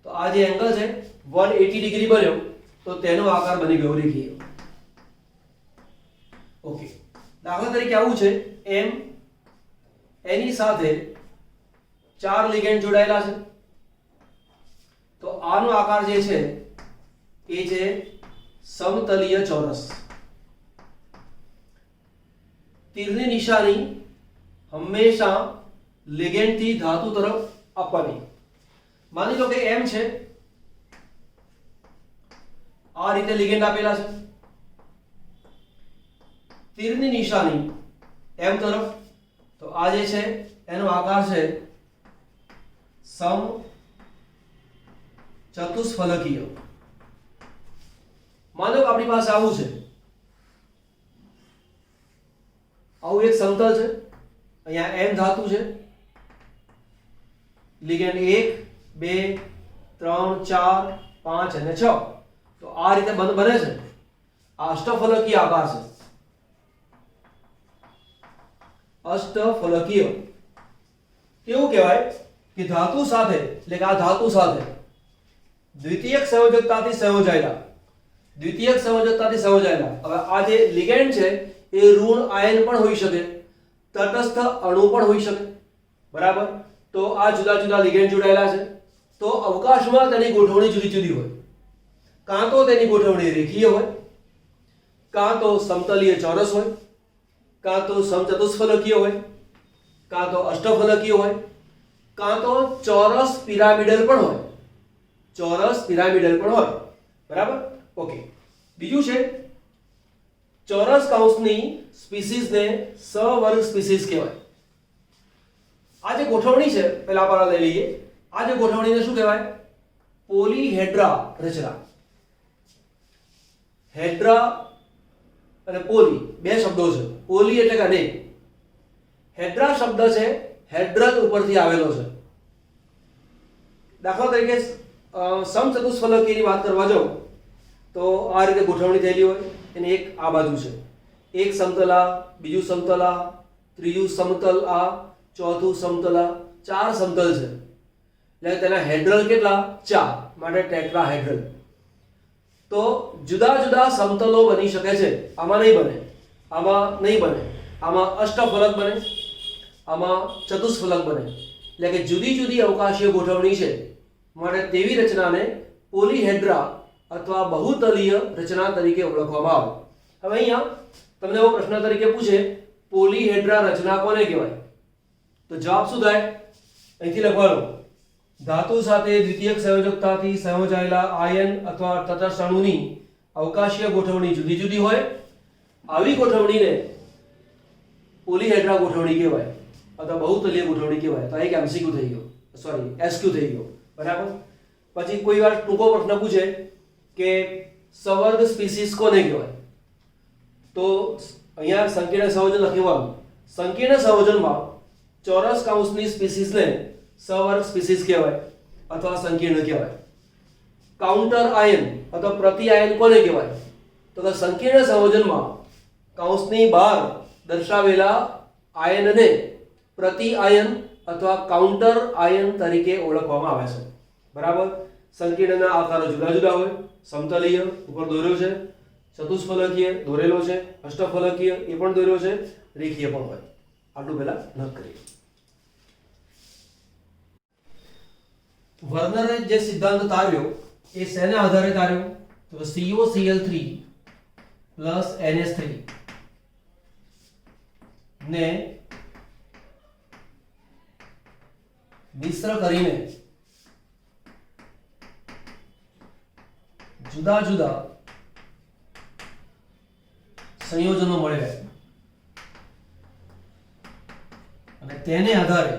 તો આ જે એંગલ છે 180 ડિગ્રી બન્યો તો તેનો આકાર બની ગયો રેખીય. ઓકે, દાખલા તરીકે આવું છે M, એની સાથે 4 લિગેન્ડ જોડાયેલા છે તો આનો આકાર જે છે એ છે સમતલીય ચોરસ. તીરની નિશાની હંમેશા લિગેન્ડ થી ધાતુ તરફ આપવાની. માની લો કે M છે, આ રીતે લિગેન્ડ આપેલા છે, તીરની નિશાની M તરફ, તો આ જે છે એનો આકાર છે સમ ચતુષ્ફલકીય. માનો કે આપણી પાસે આવું છે, આવું એક સમતલ છે, અહીંયા M ધાતુ છે, લિગેન્ડ 1 2 3 4 5 અને 6, તો આ રીતે બંધ બને છે. આ અષ્ટફલકીય આકાર છે, અષ્ટફલકીય. કેવું કહેવાય કે ધાતુ સાથે, એટલે કે આ ધાતુ સાથે દ્વિતીયક સંયોજકતાથી સંયોજાયેલા, દ્વિતીયક સંયોજકતાથી સંયોજાયેલા. હવે આ જે લિગેન્ડ છે એ ઋણ આયન પણ હોઈ શકે, તટસ્થ અણુ પણ હોઈ શકે. બરાબર, તો આ જુદા જુદા લિગેન્ડ જોડાયેલા છે તો અવકાશમાં તેની ગોઠવણી જુદી જુદી હોય. કાં તો તેની ગોઠવણી રેખીય હોય, કાં તો સમતલીય ચોરસ હોય, કાં તો સમચતુષ્ફલકીય હોય, કાં તો અષ્ટફલકીય હોય, કાં તો ચોરસ પિરામિડલ પણ હોય, ચોરસ પિરામિડલ પણ હોય. બરાબર, ઓકે. બીજું છે ચોરસ કૌંસની સ્પીસીસને સવર્ગ સ્પીસીસ કહેવાય. આ જે ગોઠવણી છે પહેલા આપણે લઈ લઈએ. આ જે ગોઠવણીને શું કહેવાય? પોલીહેડ્રા રચના. હેડ્રા અને પોલી બે શબ્દો છે. પોલી એટલે કે અનેક, હેડ્રા શબ્દ છે હેડ્રન ઉપરથી આવેલો છે. દાખલા તરીકે સમચતુષ્ફલકીયની વાત કરવા જાઉં તો આ રીતે ગોઠવણી થયેલી હોય, અને એક આ બાજુ છે, એક સમતલા, બીજું સમતલા, ત્રીજું સમતલ આ, ચોથું સમતલ આ, 4 સમતલ છે એટલે તેના હેડ્રલ કેટલા? 4, માટે ટેટ્રાહેડ્રલ. તો જુદા જુદા સમતલો બની શકે છે. આમાં નહીં બને, આમાં નહીં બને, આમાં અષ્ટફલક બને, આમાં ચતુષ્ફલક બને. એટલે કે જુદી જુદી અવકાશીય ગોઠવણી છે, માટે તેવી રચનાને પોલીહેડ્રા અથવા બહુતલીય રચના તરીકે ઓળખવામાં આવે. હવે અહીંયા તમને એવો પ્રશ્ન તરીકે પૂછે, પોલીહેડ્રા રચના કોને કહેવાય? તો જવાબ શું થાય? અહીંથી લખવાનું, ધાતુ સાથે દ્વિતીયક સંયોજકતાથી સંયોજાયેલા આયન અથવા તટસ્થ અણુની અવકાશીય ગોઠવણી જુદી જુદી હોય, આવી ગોઠવણીને પોલીહેડ્રા ગોઠવણી કહેવાય અથવા બહુતલીય ગોઠવણી કહેવાય. તો એક એમસીક્યુ થઈ ગયો, સોરી એસક્યુ થઈ ગયો, બરાબર. પછી કોઈ વાર ટૂંકો પ્રશ્ન પૂછે કે સવર્ગ સ્પીસીસ કોને કહેવાય? તો અહીંયા સંકીર્ણ સંયોજન લખવાનું. સંકીર્ણ સંયોજનમાં ચોરસ કૌંસની સ્પીસીસને સવર્ગ સ્પીસીસ કહેવાય અથવા સંકીર્ણ કહેવાય. કાઉન્ટર આયન અથવા પ્રતિ આયન કોને કહેવાય? તો કે સંકીર્ણ સંયોજનમાં કૌંસની બહાર દર્શાવેલા આયનને પ્રતિ આયન અથવા કાઉન્ટર આયન તરીકે ઓળખવામાં આવે છે, બરાબર. સંકીર્ણના આકારો જુદા જુદા હોય. સમતલીય ઉપર દોર્યો છે, ચતુષ્ફલકીય દોરેલો છે, અષ્ટફલકીય એ પણ દોર્યો છે, રેખીય પણ હોય. આટલું પહેલા નોંધ કરીએ. વર્નરે જે સિદ્ધાંત તાર્યો એ શેના આધારે તાર્યો? તો COCl3 NH3 ને મિશ્ર કરીને જુદા જુદા સંયોજનો મળ્યા અને તેને આધારે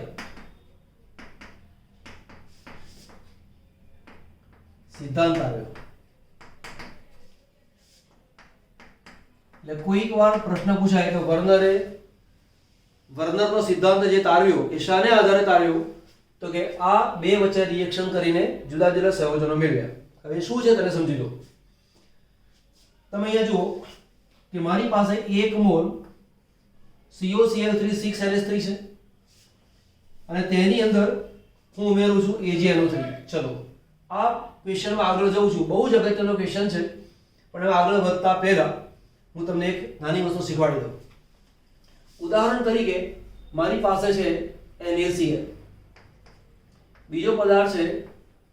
સિદ્ધાંત આવ્યો. એટલે કોઈક વાર પ્રશ્ન પૂછાય કે વર્નરનો સિદ્ધાંત જે તાર્યો એ શાને આધારે તાર્યો? તો કે આ બે વચ્ચે રિએક્શન કરીને જુદા જુદા સંયોજનો મેળવ્યા. હવે શું છે તેને સમજી લો. તમે અહીંયા જુઓ કે મારી પાસે 1 મોલ COCl3 6NH3 છે અને તેની અંદર હું ઉમેરું છું AgNO3. ચલો આ ક્વેશ્ચનમાં આગળ જઉં છું. બહુ જ અગત્યનો ક્વેશ્ચન છે, પણ હવે આગળ વધતા પહેલા હું તમને એક નાની વસ્તુ શીખવાડી દઉં. ઉદાહરણ તરીકે મારી પાસે છે NaCl, બીજો પદાર્થ છે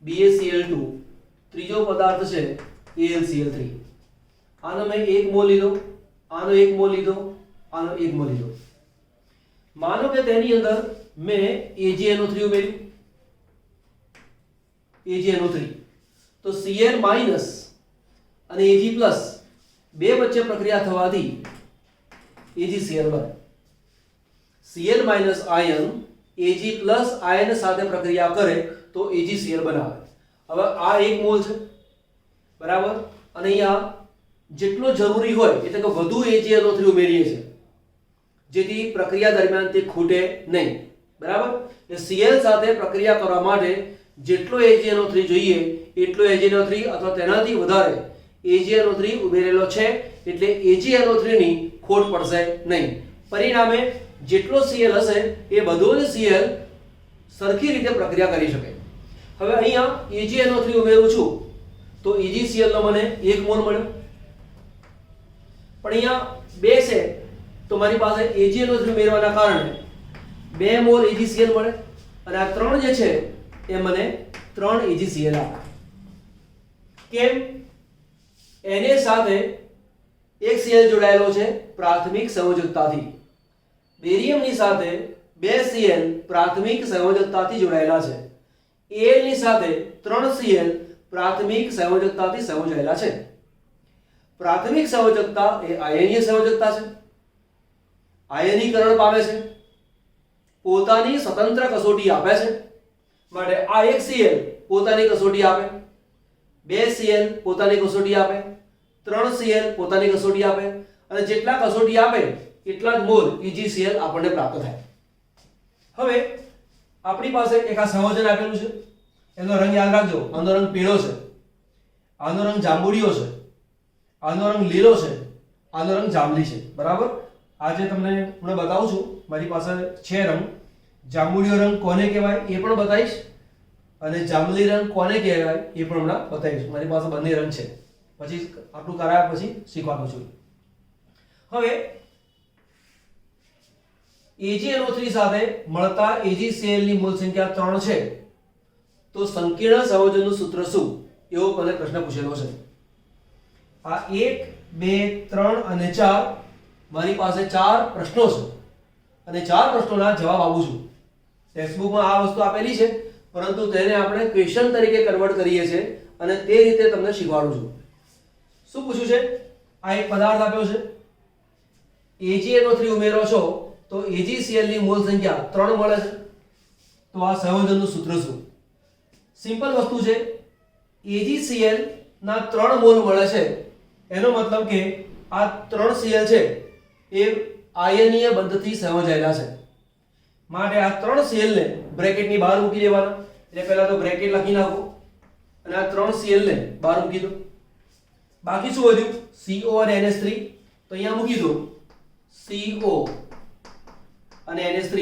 BaCl2, ત્રીજો પદાર્થ છે AlCl3. આનો મેં 1 મોલ લીધો, આનો 1 મોલ લીધો, આનો 1 મોલ લીધો. માનો કે તેની અંદર મેં AgNO3 ઉમેર્યું, AgNO3. તો Cl માઈનસ અને Ag પ્લસ બે વચ્ચે પ્રક્રિયા થવાથી AgCl બને. Cl માઈનસ આયન Ag પ્લસ આયન સાથે પ્રક્રિયા કરે તો AgCl બનાવે. હવે આ 1 મોલ છે, બરાબર, અને અહીંયા જેટલો જરૂરી હોય એટલે કે વધુ AgNO3 ઉમેરીએ છીએ જેથી પ્રક્રિયા દરમિયાન તે ખૂટે નહીં, બરાબર. એટલે Cl સાથે પ્રક્રિયા કરવા માટે જેટલો AgNO3 જોઈએ એટલો AgNO3 અથવા તેનાથી વધારે AgNO3 ઉમેરેલો છે એટલે AgNO3 ની ખોટ પડશે નહીં. પરિણામે જેટલો Cl હશે એ બધો જ Cl સરખી રીતે પ્રક્રિયા કરી શકે. હવે અહીંયા AgNO3 ઉમેરું છું તો AgCl નો મને 1 મોલ મળ્યો, પણ અહીંયા 2 છે તો મારી પાસે AgNO3 ઉમેરવાના કારણે 2 મોલ AgCl મળે અને આ 3 જે છે એ મને 3 AgCl આપે. કેમ? Na સાથે એક Cl જોડાયેલો છે પ્રાથમિક સંયોજકતાથી, બેરિયમની સાથે 2 Cl પ્રાથમિક સંયોજકતાથી જોડાયેલા છે, Al ની સાથે 3 Cl પ્રાથમિક સંયોજકતાથી સંયોજાયેલા છે. પ્રાથમિક સંયોજકતા એ આયનીય સંયોજકતા છે, આયનીકરણ પામે છે, પોતાની સ્વતંત્ર કસોટી આપે છે. માટે આ 1 Cl પોતાની કસોટી આપે, 2 Cl પોતાની કસોટી આપે, 3 Cl પોતાની કસોટી આપે અને જેટલા કસોટી આપે એટલા જ મોલ AgCl આપણને પ્રાપ્ત થાય. હવે આપણી પાસે એક આ સંયોજન આપેલું છે, એનો રંગ યાદ રાખજો. આનો રંગ પીળો છે, આનો રંગ જાંબુડિયો છે, આનો રંગ લીલો છે, આનો રંગ જાંબલી છે, બરાબર. આજે તમને હું બતાવું છું, મારી પાસે છે રંગ. જાંબુડિયો રંગ કોને કહેવાય એ પણ બતાવીશ, અને જાંબલી રંગ કોને કહેવાય એ પણ હમણાં બતાવીશ. મારી પાસે બંને રંગ છે. પછી આટલું કરાયા પછી શીખવાનું છું. હવે AgNO3 સાથે મળતા AgCl ની મોલ સંખ્યા 3 છે, તો સંકીર્ણ સંયોજનનું સૂત્ર શું? એવો મને પ્રશ્ન પૂછેલો છે. આ 1 2 3 અને 4 મારી પાસે 4 પ્રશ્નો છે, અને 4 પ્રશ્નોના જવાબ આપું છું. ટેક્સ્ટબુકમાં આ વસ્તુ આપેલી છે, પરંતુ તેને આપણે ક્વેશ્ચન તરીકે કન્વર્ટ કરીએ છીએ અને તે રીતે તમને શીખવાડું છું. શું પૂછ્યું છે? આ એક પદાર્થ આપ્યો છે, AgNO3 ઉમેરો છો તો AgCl ની મોલ સંખ્યા 3 મળે છે. તો આ સંયોજનનું સૂત્ર શું? સિમ્પલ વસ્તુ છે. AgCl ના 3 મોલ મળે છે, એનો મતલબ કે આ 3 Cl છે એ આયનીય બંધથી સંયોજાયેલા છે. માટે આ 3 Cl ને બ્રેકેટની બહાર મૂકી દેવાના. એટલે પહેલા તો બ્રેકેટ લખી નાખો અને આ 3 Cl ને બહાર મૂકી દો. બાકી શું વધ્યું? CO અને NH3. તો અહીંયા મૂકી દો CO અને NH3.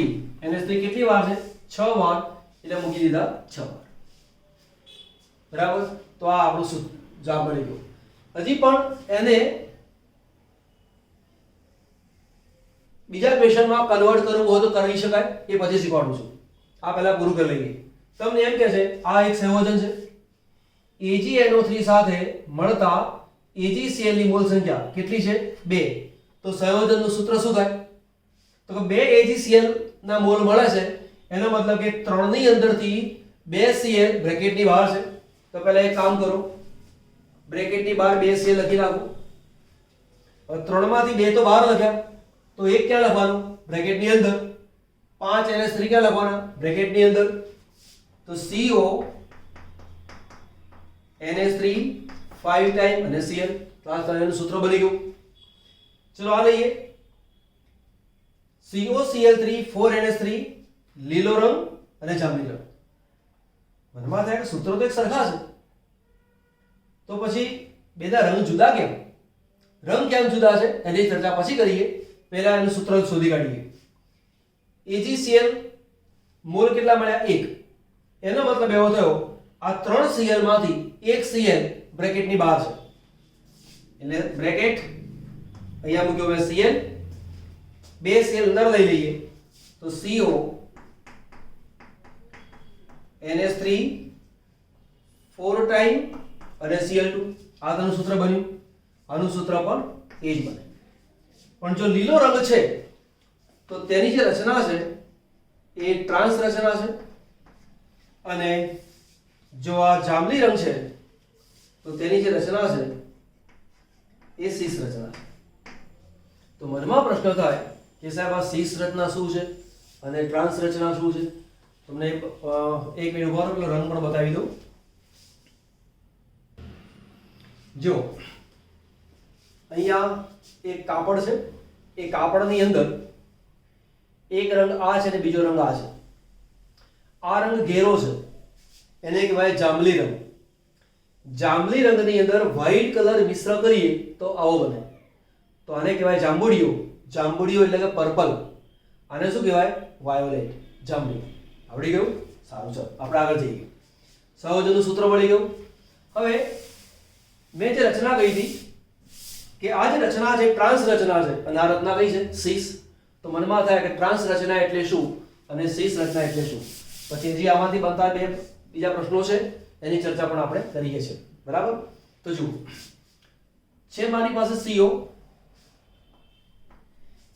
NH3 કેટલી વાર છે? 6 વાર. એટલે મૂકી દીધા 6 વાર. બરાબર. તો આ આપણું જવાબ મળી ગયો. હજી પણ એને બીજા ક્વેશ્ચનમાં કન્વર્ટ કરવું હોય તો કરી શકાય, એ પછી શીખવાડું છું. આ પહેલા પૂરું કરી લઈએ. તમને એમ કહે છે આ એક સંયોજન છે, AgNO3 સાથે મળતા AgCl ની મોલ સંખ્યા કેટલી છે? 2. તો સંયોજનનું સૂત્ર શું થાય? તો કે 2 AgCl ના મોલ મળે છે, એનો મતલબ કે 3 ની અંદરથી 2 Cl બ્રેકેટની બહાર છે. તો પહેલા એક કામ કરો, બ્રેકેટની બહાર 2 Cl લખી નાખો. હવે 3 માંથી 2 તો બહાર લખ્યા, તો એક ક્યાં લખવાનું? બ્રેકેટની અંદર. 5 NH3 ક્યાં લખવાના? બ્રેકેટની અંદર. તો CO NH3 5 ટાઈમ અને Cl. તો આ ત્રણેયનું સૂત્ર બની ગયું. ચલો આ લઈએ. COCl3 4NH3 લીલો રંગ અને જાંબલી રંગ. મનમાં થાય કે સૂત્રો તો એક સરખા છે, તો પછી બેના રંગ જુદા કેમ? રંગ કેમ જુદા છે એની ચર્ચા પછી કરીએ. પહેલા એનું સૂત્ર શોધી કાઢીએ. AgCl મોલ કેટલા મળ્યા? 1. એનો મતલબ એવો થયો આ 3 Cl માંથી 1 Cl બ્રેકેટની બહાર છે. એટલે બ્રેકેટ અહીંયા મૂક્યો મેં Cl, 2 Cl અંદર લઈ લઈએ તો CO NH3 4 ટાઈમ અને Cl2. આ તેનું સૂત્ર બન્યું. આનું સૂત્ર પણ એ જ બને. પણ જો લીલો રંગ છે તો તેની જે રચના છે એ ટ્રાન્સ રચના છે, અને જો આ જાંબલી રંગ છે તો તેની જે રચના છે એ સીસ રચના છે. તો મનમાં પ્રશ્ન થાય કે સાહેબ આ સીસ રચના શું છે અને ટ્રાન્સ રચના શું છે? તમને એક મિનિટ ઉભા રહો, પેલો રંગ પણ બતાવી દઉં. જો અહીંયા એક કાપડ છે, એ કાપડની અંદર એક રંગ આ છે અને બીજો રંગ આ છે. આ રંગ ઘેરો છે, એને કહેવાય જાંબલી રંગ. જાંબલી રંગની અંદર વ્હાઈટ કલર મિશ્ર કરીએ તો આવો બને. તો આને કહેવાય જાંબુડિયો. જાંબુડિયો એટલે કે પર્પલ. આને શું કહેવાય? વાયોલેટ. જાંબલી. આવડી ગયું? સારું, ચાલો આપણે આગળ જઈએ. સંયોજનનું સૂત્ર મળી ગયું. હવે મેં જે રચના કહી હતી કે આ જે રચના છે ટ્રાન્સ રચના છે, અને આ રચના કઈ છે? સીસ. તો મનમાં થાય કે ટ્રાન્સ રચના એટલે શું અને સીસ રચના એટલે શું? પછી જે આમાંથી બનતા બે બીજા પ્રશ્નો છે એની ચર્ચા પણ આપણે કરીએ છીએ. બરાબર. તો જુઓ, છે મારી પાસે CO,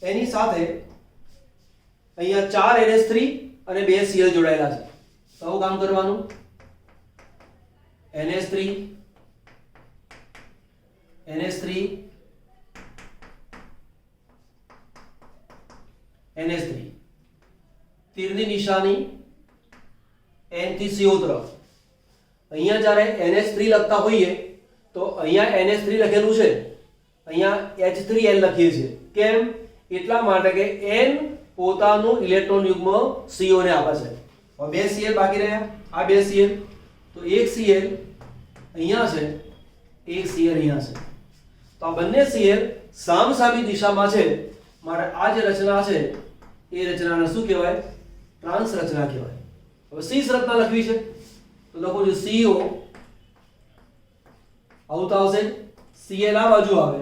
એની સાથે અહીંયા 4 NH3 અને 2 Cl જોડાયેલા છે. તો આવું કામ કરવાનું. NH3 NH3 તીરની નિશાની N થી CO તરફ. અહીંયા જ્યારે NH3 લખતા હોઈએ તો અહીંયા NH3 લખેલું છે, અહીંયા H3N લખીએ છીએ. કેમ? એટલા માટે કે N પોતાનું ઇલેક્ટ્રોન યુગ્મ CO ને આપે છે. હવે 2 Cl બાકી રહ્યા, આ 2 Cl. તો 1 Cl અહીંયા છે, 1 Cl અહીંયા છે. તો આ બંને Cl સામસામી દિશામાં છે, મારે આ જે રચના છે એ રચનાને શું કહેવાય? ટ્રાન્સ રચના કહેવાય. હવે સીસ રચના લખવી છે તો લખું છું CO, આવું આવશે. Cl આ બાજુ આવે,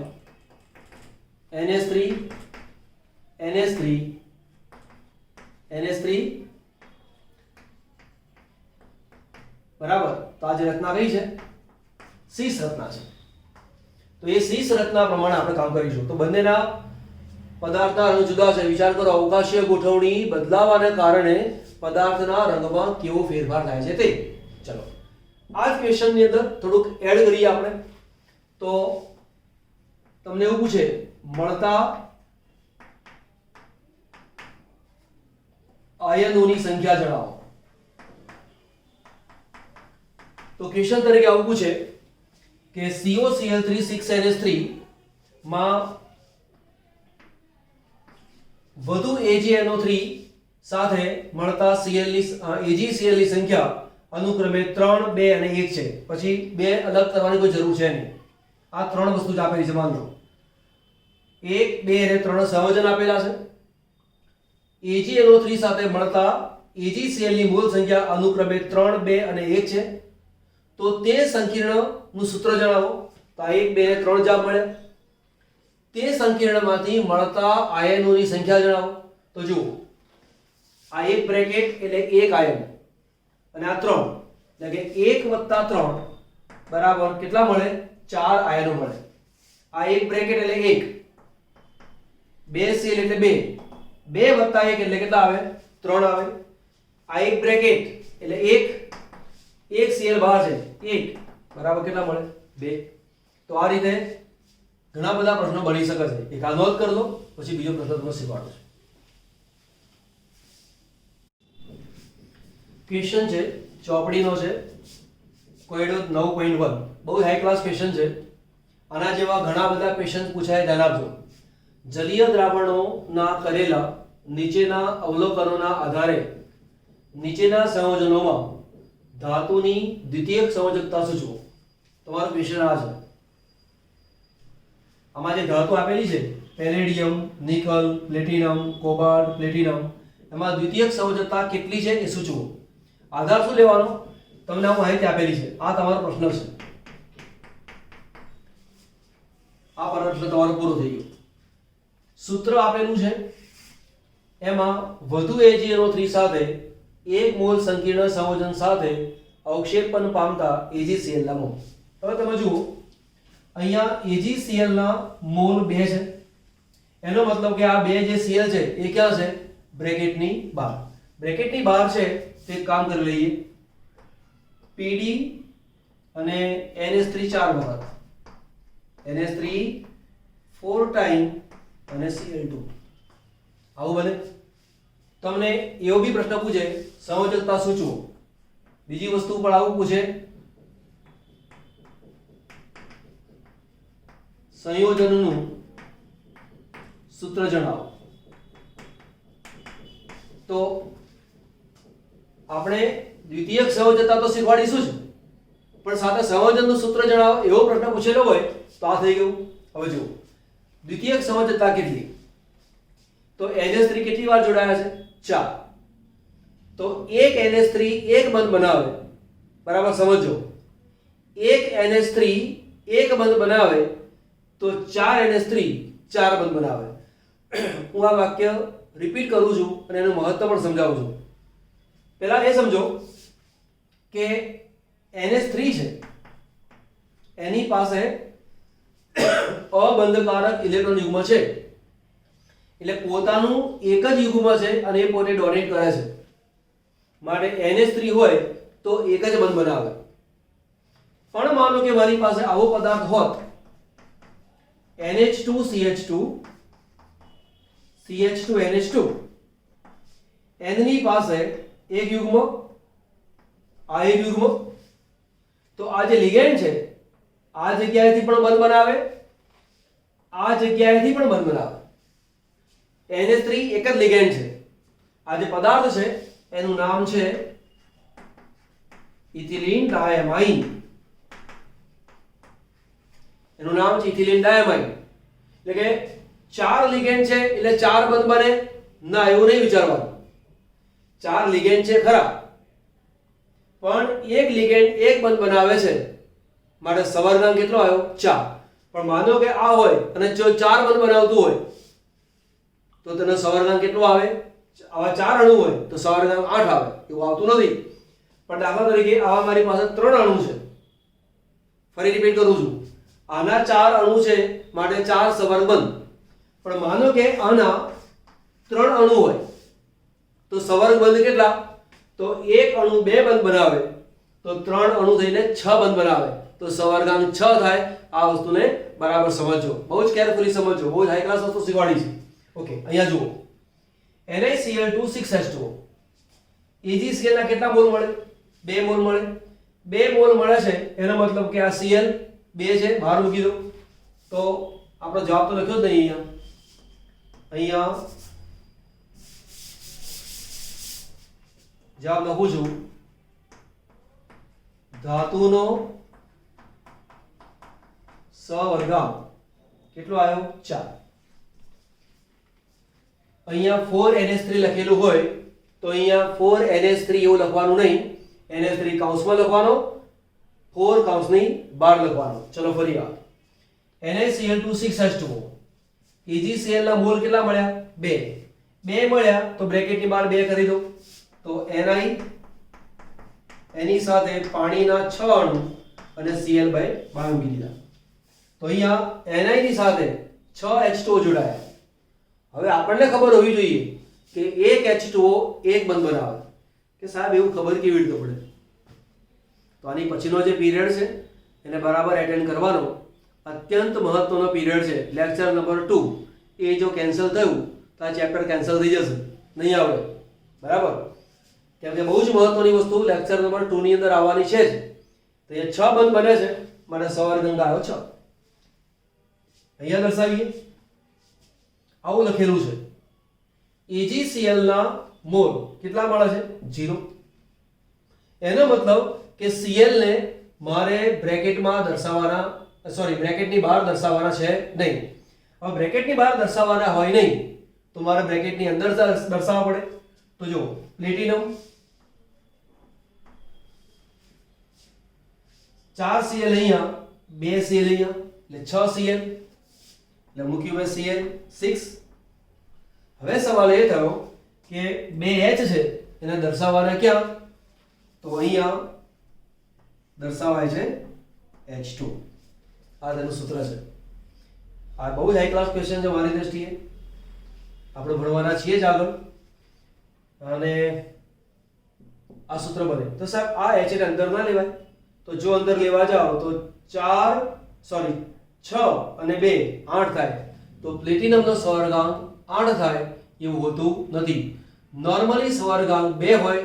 NH3 NH3 NH3, બરાબર. તો આ જે રચના કઈ છે? સીસ રચના છે. તો એ સીસ રચના પ્રમાણે આપણે કામ કરીશું. તો બંનેના પદાર્થના રંગ જુદા છે. વિચાર કરો, અવકાશીય ગોઠવણી બદલાવાને કારણે પદાર્થના રંગમાં કેવો ફેરફાર થાય છે તે. ચલો આ જ ક્વેશ્ચનની અંદર થોડુંક એડ કરીએ આપણે. તો તમને એવું પૂછે, મળતા આયનોની સંખ્યા જણાવો. તો ક્વેશ્ચન તરીકે આવું પૂછે કે COCl3 6NH3 માં વધુ AgNO3 સાથે મળતા Cl ની AgCl ની સંખ્યા અનુક્રમે 3, 2 અને 1 છે. પછી બે અલગ કરવાની કોઈ જરૂર છે નહીં. આ ત્રણ વસ્તુ જ આપેલી છે. માન લો 1, 2 અને 3 સંયોજન આપેલા છે. AgNO3 સાથે મળતા AgCl ની મૂળ સંખ્યા અનુક્રમે 3, 2 અને 1 છે. તો તે સંકીર્ણનું સૂત્ર જણાવો. તો 1, 2 અને 3 જવાબ મળે. તે સંકીર્ણમાંથી મળતા આયનોની સંખ્યા જણાવો. તો જુઓ, આ એક બ્રેકેટ એટલે એક આયન અને આ 3 એટલે કે 1 + 3 બરાબર કેટલા મળે? 4 આયનો મળે. આ એક બ્રેકેટ એટલે 1, 2 Cl એટલે 2, 2 + 1 એટલે કેટલા આવે? 3 આવે. આ એક બ્રેકેટ એટલે 1 Cl બહાર છે 1 બરાબર કેટલા મળે? 2. તો આ રીતે ઘણા બધા પ્રશ્નો બની શકે છે. એક આ નોંધ કરી દો, પછી બીજો પ્રશ્ન તમને શીખવાડું છું. ક્વેશ્ચન છે ચોપડીનો છે, કોયડો 9.1. બહુ હાઈ ક્લાસ ક્વેશ્ચન છે. આના જેવા ઘણા બધા ક્વેશ્ચન પૂછાય, ધ્યાન આપજો. જલીય દ્રાવણોના કરેલા નીચેના અવલોકનોના આધારે નીચેના સંયોજનોમાં ધાતુની દ્વિતીયક સંયોજકતા સૂચવો. તમારો ક્વેશ્ચન આ છે. આમાં જે ધાતુ આપેલી છે palladium, nickel, platinum, cobalt, platinum, એમાં દ્વિતીયક સંયોજકતા કેટલી છે એ સૂચવો. આધાર શું લેવાનો? તમને આ માહિતી આપેલી છે. આ તમારો પ્રશ્ન છે. આ પ્રશ્ન તમારો પૂરો થઈ ગયો. સૂત્ર આપેલું છે, એમાં વધુ AgNO3 સાથે 1 મોલ સંકીર્ણ સંયોજન સાથે અવક્ષેપન પામતા AgCl ના મોલ. હવે તમે જુઓ, અહીંયા AgCl ના મોલ 2 છે. એનો મતલબ કે આ બે જે Cl છે એ ક્યાં છે? બ્રેકેટની બહાર. બ્રેકેટની બહાર છે તો એક કામ કરી લઈએ, Pd અને NH3 4 વખત, NH3 4 ટાઈમ અને Cl2. આવું બને. તમને એવો બી પ્રશ્ન પૂછે સંયોજકતા સૂચવો. બીજી વસ્તુ પણ આવું પૂછે, સંયોજનનું સૂત્ર જણાવો. તો આપણે દ્વિતીયક સંયોજકતા તો શીખવાડીશું જ, પણ સાથે સંયોજનનું સૂત્ર જણાવો એવો પ્રશ્ન પૂછેલો હોય તો આ થઈ ગયું. હવે જુઓ, દ્વિતીયક સંયોજકતા કેટલી? તો NH3 કેટલી વાર જોડાયા છે? 4. તો એક NH3 એક બંધ બનાવે, બરાબર સમજો. એક NH3 એક બંધ બનાવે તો 4 NH3 4 બંધ બનાવે. હું આ વાક્ય રિપીટ કરું છું અને એનું મહત્વ પણ સમજાવું છું. પહેલા એ સમજો કે NH3 છે એની પાસે અબંધકારક ઇલેક્ટ્રોન યુગ્મ છે, એટલે પોતાનું એક જ યુગ્મ છે અને એ પોતે ડોનેટ કરે છે. માટે NH3 હોય તો એક જ બંધ બનાવે. પણ માનો કે મારી પાસે આવો પદાર્થ હોત, NH2CH2 CH2NH2, N ની પાસે એક યુગ્મ, આ એક યુગ્મ, તો આ જે લિગેન્ડ છે આ જગ્યાએથી પણ બંધ બનાવે, આ જગ્યાએથી પણ બંધ બનાવે. NH3 એક જ લિગેન્ડ છે. આ જે પદાર્થ છે એનું નામ છે ઇથિલિન ડાયમાઇન. એનું નામ છે ઇથિલિન ડાયમાઇન. એટલે કે 4 લિગેન્ડ છે એટલે 4 બંધ બને? ના, એવું નહીં વિચારવાનું. 4 લિગેન્ડ છે ખરા, પણ એક લિગેન્ડ એક બંધ બનાવે છે માટે સવર્ગાંક કેટલો આવ્યો? 4. પણ માનો કે આ હોય અને જો 4 બંધ બનાવતું હોય તો તેનો સવર્ગાંક કેટલો આવે? આવા 4 અણુ હોય તો સવર્ગાંક 8 આવે. એવું આવતું નથી. પણ દાખલા તરીકે આવા મારી પાસે 3 અણુ છે. ફરી રિપીટ કરું છું, આના 4 અણુ છે માટે 4 સવર્ગ બંધ. પણ માનો કે આના 3 અણુ હોય તો સવર્ગ બંધ કેટલા? તો એક અણુ 2 બંધ બનાવે તો 3 અણુ થઈને 6 બંધ બનાવે તો સવર્ગાંક 6 થાય. આ વસ્તુને બરાબર સમજો, બહુ જ કેરફુલી સમજો, બહુ જ હાઈ ક્લાસ વસ્તુ શીખવાડી છે. ઓકે, અહીંયા જુઓ, NaCl2 6H2O. AgCl ના કેટલા મોલ મળે? 2 મોલ મળે. 2 મોલ મળે છે એનો મતલબ કે આ Cl 2 છે, બહાર મૂકી દો તો આપણો જવાબ તો લખ્યો જ નહીં. અહીંયા જવાબ લખું છું, ધાતુનો સવર્ગાંક કેટલો આવ્યો? 4. અહીંયા 4NH3 લખેલું હોય તો અહીંયા 4NH3 એવું લખવાનું નહીં, NH3 કૌંસમાં લખવાનો, 4 કૌંસની બહાર લખવાનો. ચલો ફરી વાત, NaCl2 6H2O. AgCl ના મોલ કેટલા મળ્યા? 2. 2 મળ્યા તો બ્રેકેટની બહાર 2 કરી દો તો Ni એની સાથે પાણીના 6 અણુ અને Cl બાય 12 મૂકી દીધા તો અહીંયા Ni ની સાથે 6H2O જોડાયા. હવે આપણને ખબર હોવી જોઈએ કે એક H2O એક બંધ બનાવે. કે સાહેબ એવું ખબર કેવી રીતે પડે? તો આની પછીનો જે પીરિયડ છે એને બરાબર એટેન્ડ કરવાનો, અત્યંત મહત્વનો પીરિયડ છે, લેક્ચર નંબર 2. એ જો કેન્સલ થયું તો આ ચેપ્ટર કેન્સલ થઈ જશે, નહીં આવે. બરાબર? કેમ કે બહુ જ મહત્વની વસ્તુ લેક્ચર નંબર 2 ની અંદર આવવાની છે જ. તો એ 6 બંધ બને છે માટે સવર્ગાંક આવ્યો 6. અહીંયા દર્શાવીએ, આવું લખેલું છે, AgCl ના મોલ કેટલા મળે છે? 0. એનો મતલબ કે Cl ને મારે બ્રેકેટમાં દર્શાવવાના, બ્રેકેટની બહાર દર્શાવવાના છે નહીં. હવે બ્રેકેટની બહાર દર્શાવવાના હોય નહીં તો મારે બ્રેકેટની અંદર દર્શાવવા પડે. તો જો પ્લેટિનમ 4Cl અહીંયા, 2Cl અહીંયા એટલે 6Cl એટલે મૂક્યું મેં Cl 6. હવે સવાલ એ થયો કે 2H છે એને દર્શાવવાના ક્યાં? તો અહીંયા દર્શાવાય છે H2. આ તેનું સૂત્ર છે. આ બહુ જ હાઈ ક્લાસ ક્વેશ્ચન છે મારી દ્રષ્ટિએ, આપણે ભણવાના છીએ જ આગળ. અને આ સૂત્ર બને તો સાહેબ આ H ને અંદર ના લેવાય. તો જો અંદર લેવા જાઓ તો 6 અને 2 8 થાય તો પ્લેટિનમનો સવર્ગાંક 8 થાય એવું હોતું નથી. નોર્મલી સવર્ગાંક 2 હોય,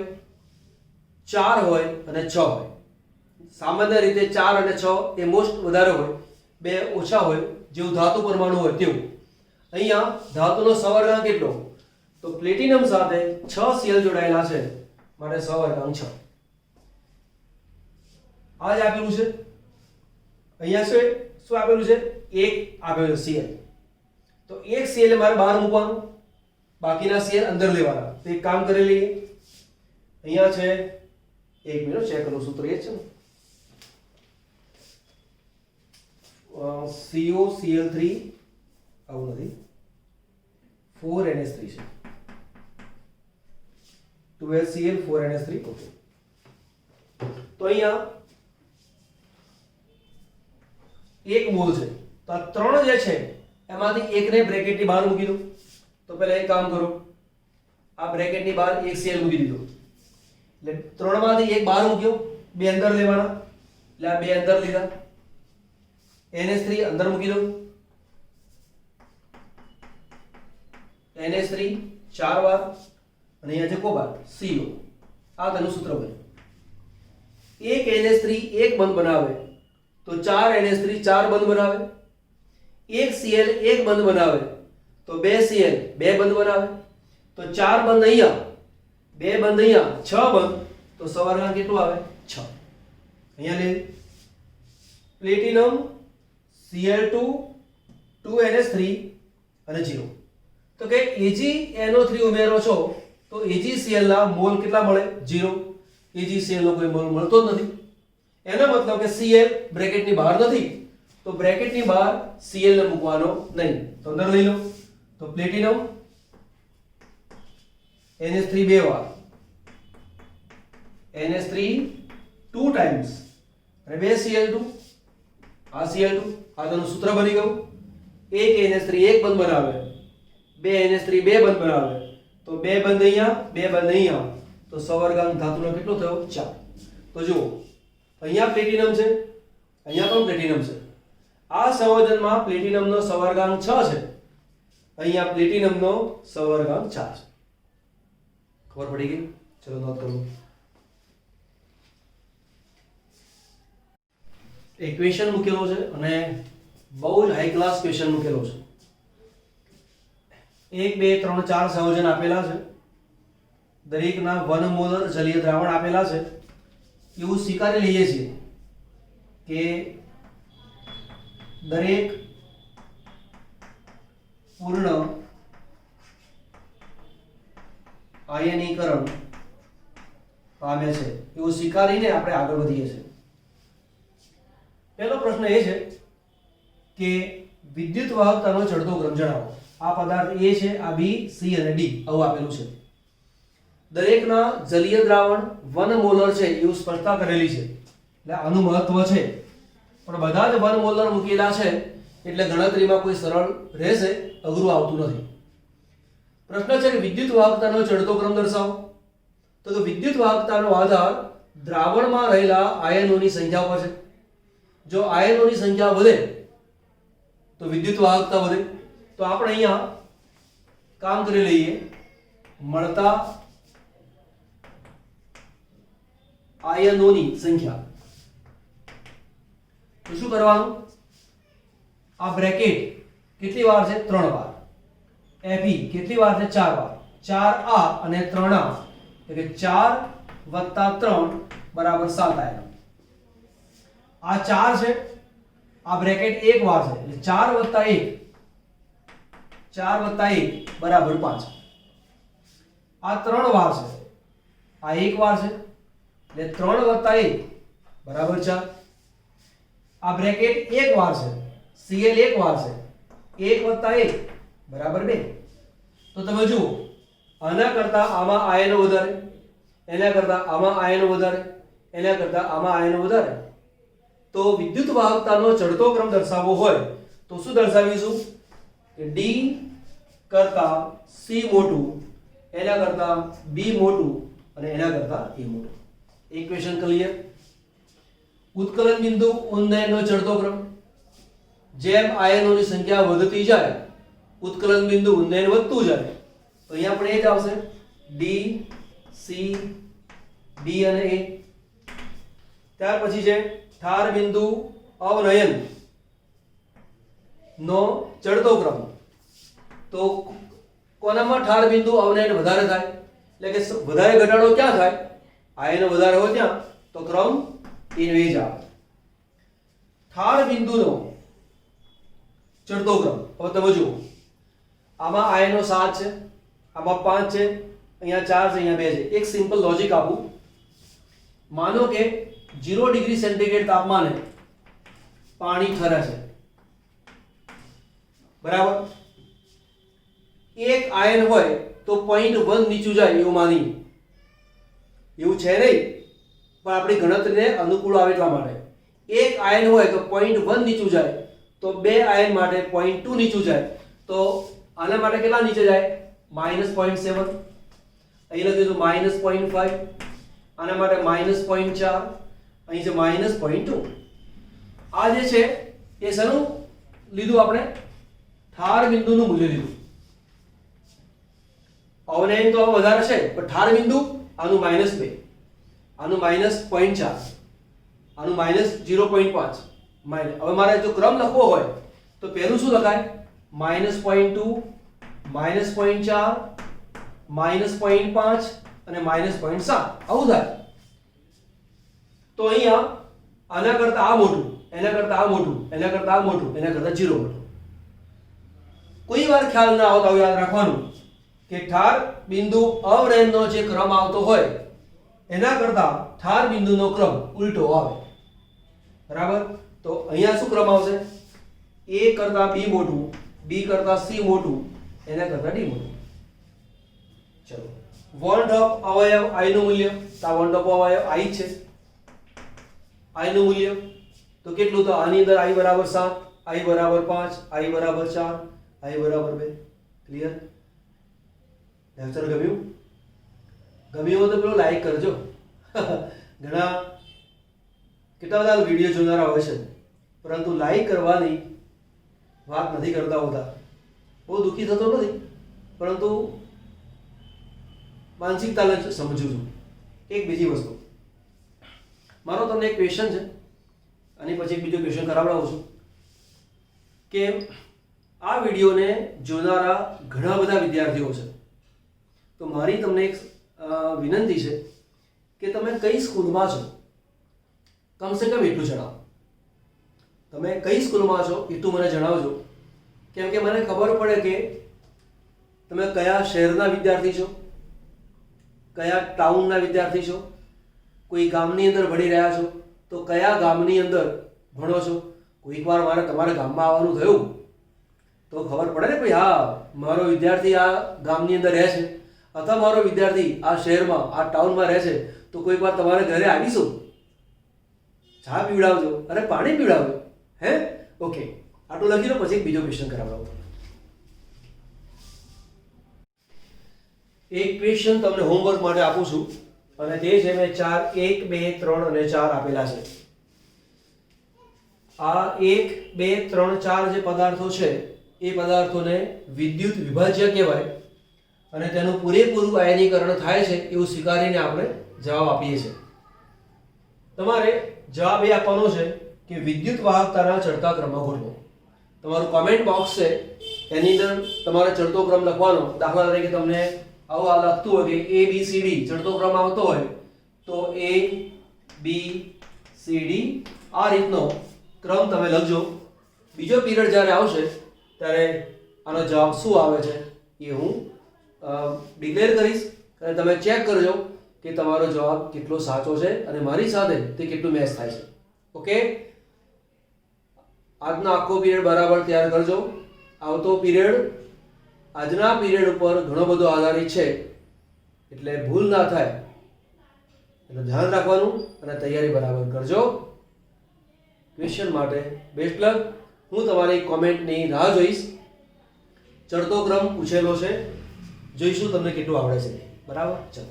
4 હોય અને 6 હોય. સામાન્ય રીતે 4 અને 6 એ મોસ્ટ વધારે હોય, 2 ઓછા હોય, જેવું ધાતુ પરમાણુ હોય તેવું. અહીંયા ધાતુનો સવર્ગાંક કેટલો? તો પ્લેટિનમ સાથે 6Cl જોડાયેલા છે માટે સવર્ગાંક 6. આ જ આપેલું છે. અહીંયા શું આપેલું છે? 1 આપેલું છે Cl. તો એક Cl મારે બહાર મૂકવાનું, બાકીના Cl અંદર લેવાના. તો એક કામ કરી લઈએ, અહીંયા છે, એક મિનિટ ચેક કરું, સૂત્ર એ જ છે ને, COCl3 આવું નથી, 4NH3 છે, 12Cl 4NH3. ઓકે, તો અહીંયા 1 મોલ છે તો આ 3 જે છે એમાંથી એકને બ્રેકેટની બહાર મૂકી દો. તો પહેલા એક કામ કરો, આ બ્રેકેટની બહાર 1 Cl મૂકી દીધો એટલે 3 માંથી 1 બહાર મૂક્યો, 2 અંદર લેવાના એટલે આ 2 અંદર લીધા. NH3 અંદર મૂકી દો, NH3 4 વાર અને અહીંયા છે કોબાર CO. આ તેનું સૂત્ર બન્યું. એક NH3 એક બંધ બનાવે તો 4 NH3 4 બંધ બનાવે, એક Cl એક બંધ બનાવે તો 2 Cl 2 બંધ બનાવે તો 4 બંધ અહીંયા, 2 બંધ અહીંયા, 6 બંધ. તો સવર્ગાંક કેટલું આવે? 6. અહીંયા લે પ્લેટિનમ Cl2 2NH3 અને 0. તો કે AgNO3 ઉમેરો છો તો AgCl ના મોલ કેટલા મળે? 0. AgCl નો કોઈ મોલ મળતો જ નથી. એનો મતલબ કે Cl બ્રેકેટની બહાર નથી, તો બ્રેકેટની બહાર Cl ને મૂકવાનો નહીં. તો અંદર લઈ લો. તો પ્લેટિનમ NH3 બે વાર, NH3 2 ટાઈમ્સ અને 2 Cl2, આ Cl2, આ તેનું સૂત્ર બની ગયું. એક NH3 એક બંધ બનાવે, 2 NH3 બે બંધ બનાવે, તો 2 બંધ અહીંયા, 2 બંધ અહીંયા, તો સવર્ગાંક ધાતુનો કેટલો થયો? 4. તો જુઓ અહીંયા પ્લેટિનમ છે, અહીંયા પણ પ્લેટિનમ છે. આ સંયોજનમાં પ્લેટિનમનો સવર્ગાંક 6 છે, અહીંયા પ્લેટિનમનો સવર્ગાંક 4 છે. ખબર પડી ગઈ? ચલો નોંધ કરો. એક ક્વેશ્ચન મૂકેલો છે અને બહુ જ હાઈ ક્લાસ ક્વેશ્ચન મૂકેલો છે. 1 2 3 4 સંયોજન આપેલા છે, દરેકના 1 મોલર જલીય દ્રાવણ આપેલા છે. એવું સ્વીકારી લઈએ છીએ કે દરેક પૂર્ણ આયનીકરણ પામે છે, એવું સ્વીકારીને આપણે આગળ વધીએ છીએ. પહેલો પ્રશ્ન એ છે કે વિદ્યુત વાહકતાનો ચડતો ક્રમ જણાવો. આ પદાર્થ A છે, આ B, C અને D આવું આપેલું છે. દરેકના જલીય દ્રાવણ 1 મોલર છે એવું સ્પષ્ટતા કરેલી છે, એટલે આનું મહત્વ છે. પણ બધા જ 1 મોલર મૂકેલા છે એટલે ગણતરીમાં કોઈ સરળ રહેશે, અઘરું આવતું નથી. પ્રશ્ન છે કે વિદ્યુત વાહકતાનો ચડતો ક્રમ દર્શાવો. તો વિદ્યુત વાહકતાનો આધાર દ્રાવણમાં રહેલા આયનોની સંખ્યા પર છે. જો આયનોની સંખ્યા વધે તો વિદ્યુત વાહકતા વધે. તો આપણે અહીંયા કામ કરી લઈએ. મળતા આયનોની સંખ્યા. તો શું કરવાનું? આ બ્રેકેટ કેટલી વાર છે? 3 વાર. Fe કેટલી વાર છે? 4 વાર. 4a અને 3a એટલે 4 + 3 બરાબર 7 આયનો. આ 4 છે, આ બ્રેકેટ 1 વાર છે એટલે 4 + 1 બરાબર 5. આ 3 વાર છે, આ 1 વાર છે એટલે 3 + 1 બરાબર 4. આ બ્રેકેટ 1 વાર છે, Cl 1 વાર છે, 1 + 1 બરાબર 2. તો તમે જુઓ આના કરતા આમાં આયનો વધારે, એના કરતા આમાં આયનો વધારે, એના કરતા આમાં આયનો વધારે. તો વિદ્યુત વાહકતાનો ચડતો ક્રમ દર્શાવવો હોય તો શું દર્શાવીશું? કે D કરતા C મોટું, એના કરતા B મોટું અને એના કરતા A મોટું. Equation clear? ઉત્કલન બિંદુ ઉન્નયનનો ચડતો ક્રમ. જેમ આયનોની સંખ્યા વધતી જાય ઉત્કલન બિંદુ ઉન્નયન વધતું જાય. તો અહીંયા પણ એ જ આવશે, D, C, B અને A. ત્યાર પછી છે ઠાર બિંદુ અવનયન નો ચડતો ક્રમ. તો કોનામાં ઠાર બિંદુ અવનયન વધારે થાય? એટલે કે વધારે ઘટાડો ક્યાં થાય? આયનો વધારે હોય ત્યાં, તો ક્રમ ઇન્વેજ આવે. ઠાર બિંદુનો ચડતો ક્રમ. હવે તમે જુઓ આમાં આયનો 7 છે, આમાં 5 છે, અહીંયા 4 છે, અહીંયા 2 છે. એક સિમ્પલ લોજિક આપું. માનો કે 0 ડિગ્રી સેન્ટીગ્રેડ તાપમાને પાણી ઠરે છે, બરાબર. એક આયન હોય તો 0.1 નીચું જાય એવું માની, એવું છે નહીં પણ આપણી ગણતરીને અનુકૂળ આવે એટલા માટે. એક આયન હોય તો 0.1 નીચું જાય, તો 2 આયન માટે 0.2 નીચું જાય. તો આના માટે કેટલા નીચે જાય? -0.7. અહીં લખીશું -0.5. આના માટે -0.4. અહીં છે -0.2. આ જે છે એ શેનું લીધું આપણે? ઠાર બિંદુનું મૂલ્ય લીધું. અવનયન તો વધારે છે પણ ઠાર બિંદુ આનું -2, આનું -0.4, આનું -0.5. હવે મારે જો ક્રમ લખવો હોય તો પહેલું શું લખાય? -0.2, -0.4, -0.5 અને -0.7 આવું થાય. તો અહીંયા આના કરતા આ મોટું, એના કરતા આ મોટું, એના કરતા આ મોટું, એના કરતા 0 મોટું. કોઈ વાર ખ્યાલ ના આવતા હોય યાદ રાખવાનું કે ઠાર બિંદુ અવરેનનો જે ક્રમ આવતો હોય એના કરતા ઠાર બિંદુનો ક્રમ ઉલટો આવે, બરાબર? તો અહીંયા શું ક્રમ આવશે? A કરતા B મોટું, B કરતા C મોટું, એના કરતા D મોટું. ચલો, વોન્ટ ઓફ અવયવ I નું મૂલ્ય, તો આ વોન્ટ ઓફ અવયવ I છે. I નું મૂલ્ય તો કેટલું? તો આની અંદર I બરાબર 7, I બરાબર 5, I બરાબર 4, I બરાબર 2. ક્લિયર? લેક્ચર ગમ્યું? ગમ્યું હોય તો પેલો લાઈક કરજો. ઘણા કેટલા બધા વિડીયો જોનારા હોય છે પરંતુ લાઈક કરવાની વાત નથી કરતા હોતા. બહુ દુઃખી થતો નથી પરંતુ માનસિકતાને સમજું છું. એક બીજી વસ્તુ, મારો તમને એક ક્વેશ્ચન છે અને પછી એક બીજો ક્વેશ્ચન કરાવડાવું છું કે આ વિડીયોને જોનારા ઘણા બધા વિદ્યાર્થીઓ છે, તો મારી તમને એક વિનંતી છે કે તમે કઈ સ્કૂલમાં છો કમસે કમ એટલું જણાવો. તમે કઈ સ્કૂલમાં છો એટલું મને જણાવજો, કેમ કે મને ખબર પડે કે તમે કયા શહેરના વિદ્યાર્થી છો, કયા ટાઉનના વિદ્યાર્થી છો, કોઈ ગામની અંદર ભણી રહ્યા છો તો કયા ગામની અંદર ભણો છો. કોઈક વાર મારે તમારા ગામમાં આવવાનું થયું તો ખબર પડે ને ભાઈ હા મારો વિદ્યાર્થી આ ગામની અંદર રહે છે અથવા મારો વિદ્યાર્થી આ શહેરમાં આ ટાઉનમાં રહે છે, તો કોઈક વાર તમારે ઘરે આવીશું, ચા પીવડાવજો, અરે પાણી પીવડાવજો. હે ઓકે, આટલું લખી લો, પછી એક બીજો ક્વેશ્ચન કરાવડાવો. એક ક્વેશ્ચન તમને હોમવર્ક માટે આપું છું અને તે છે મેં 4 1 2 3 અને 4 આપેલા છે. આ 1 2 3 4 જે પદાર્થો છે એ પદાર્થોને વિદ્યુત વિભાજ્ય કહેવાય અને તેનું પૂરેપૂરું આયનીકરણ થાય છે એવું સ્વીકારીને આપણે જવાબ આપીએ છીએ. તમારે જવાબ એ આપવાનો છે કે વિદ્યુત વાહકતાના ચડતા ક્રમમાં ગોઠવો. તમારું કોમેન્ટ બોક્સ છે એની અંદર તમારે ચડતો ક્રમ લખવાનો. દાખલા તરીકે તમને આવું આ લખતું હોય કે A B C D ચડતો ક્રમ આવતો હોય તો A B C D આ રીતનો ક્રમ તમે લખજો. બીજો પીરિયડ જ્યારે આવશે ત્યારે આનો જવાબ શું આવે છે એ હું ડિક્લેર કરીશ અને તમે ચેક કરજો કે તમારો જવાબ કેટલો સાચો છે અને મારી સાથે તે કેટલું મેચ થાય છે. ઓકે, આજનો આખો પીરિયડ બરાબર તૈયાર કરજો. આવતો પીરિયડ આજના પીરિયડ ઉપર ઘણો બધો આધારિત છે એટલે ભૂલ ના થાય એટલે ધ્યાન રાખવાનું અને તૈયારી બરાબર કરજો. ક્વેશ્ચન માટે બેસ્ટ લક. હું તમારી કોમેન્ટની રાહ જોઈશ. ચડતો ક્રમ પૂછેલો છે, જોઈશું તમને કેટલું આવડે છે. બરાબર, ચલો.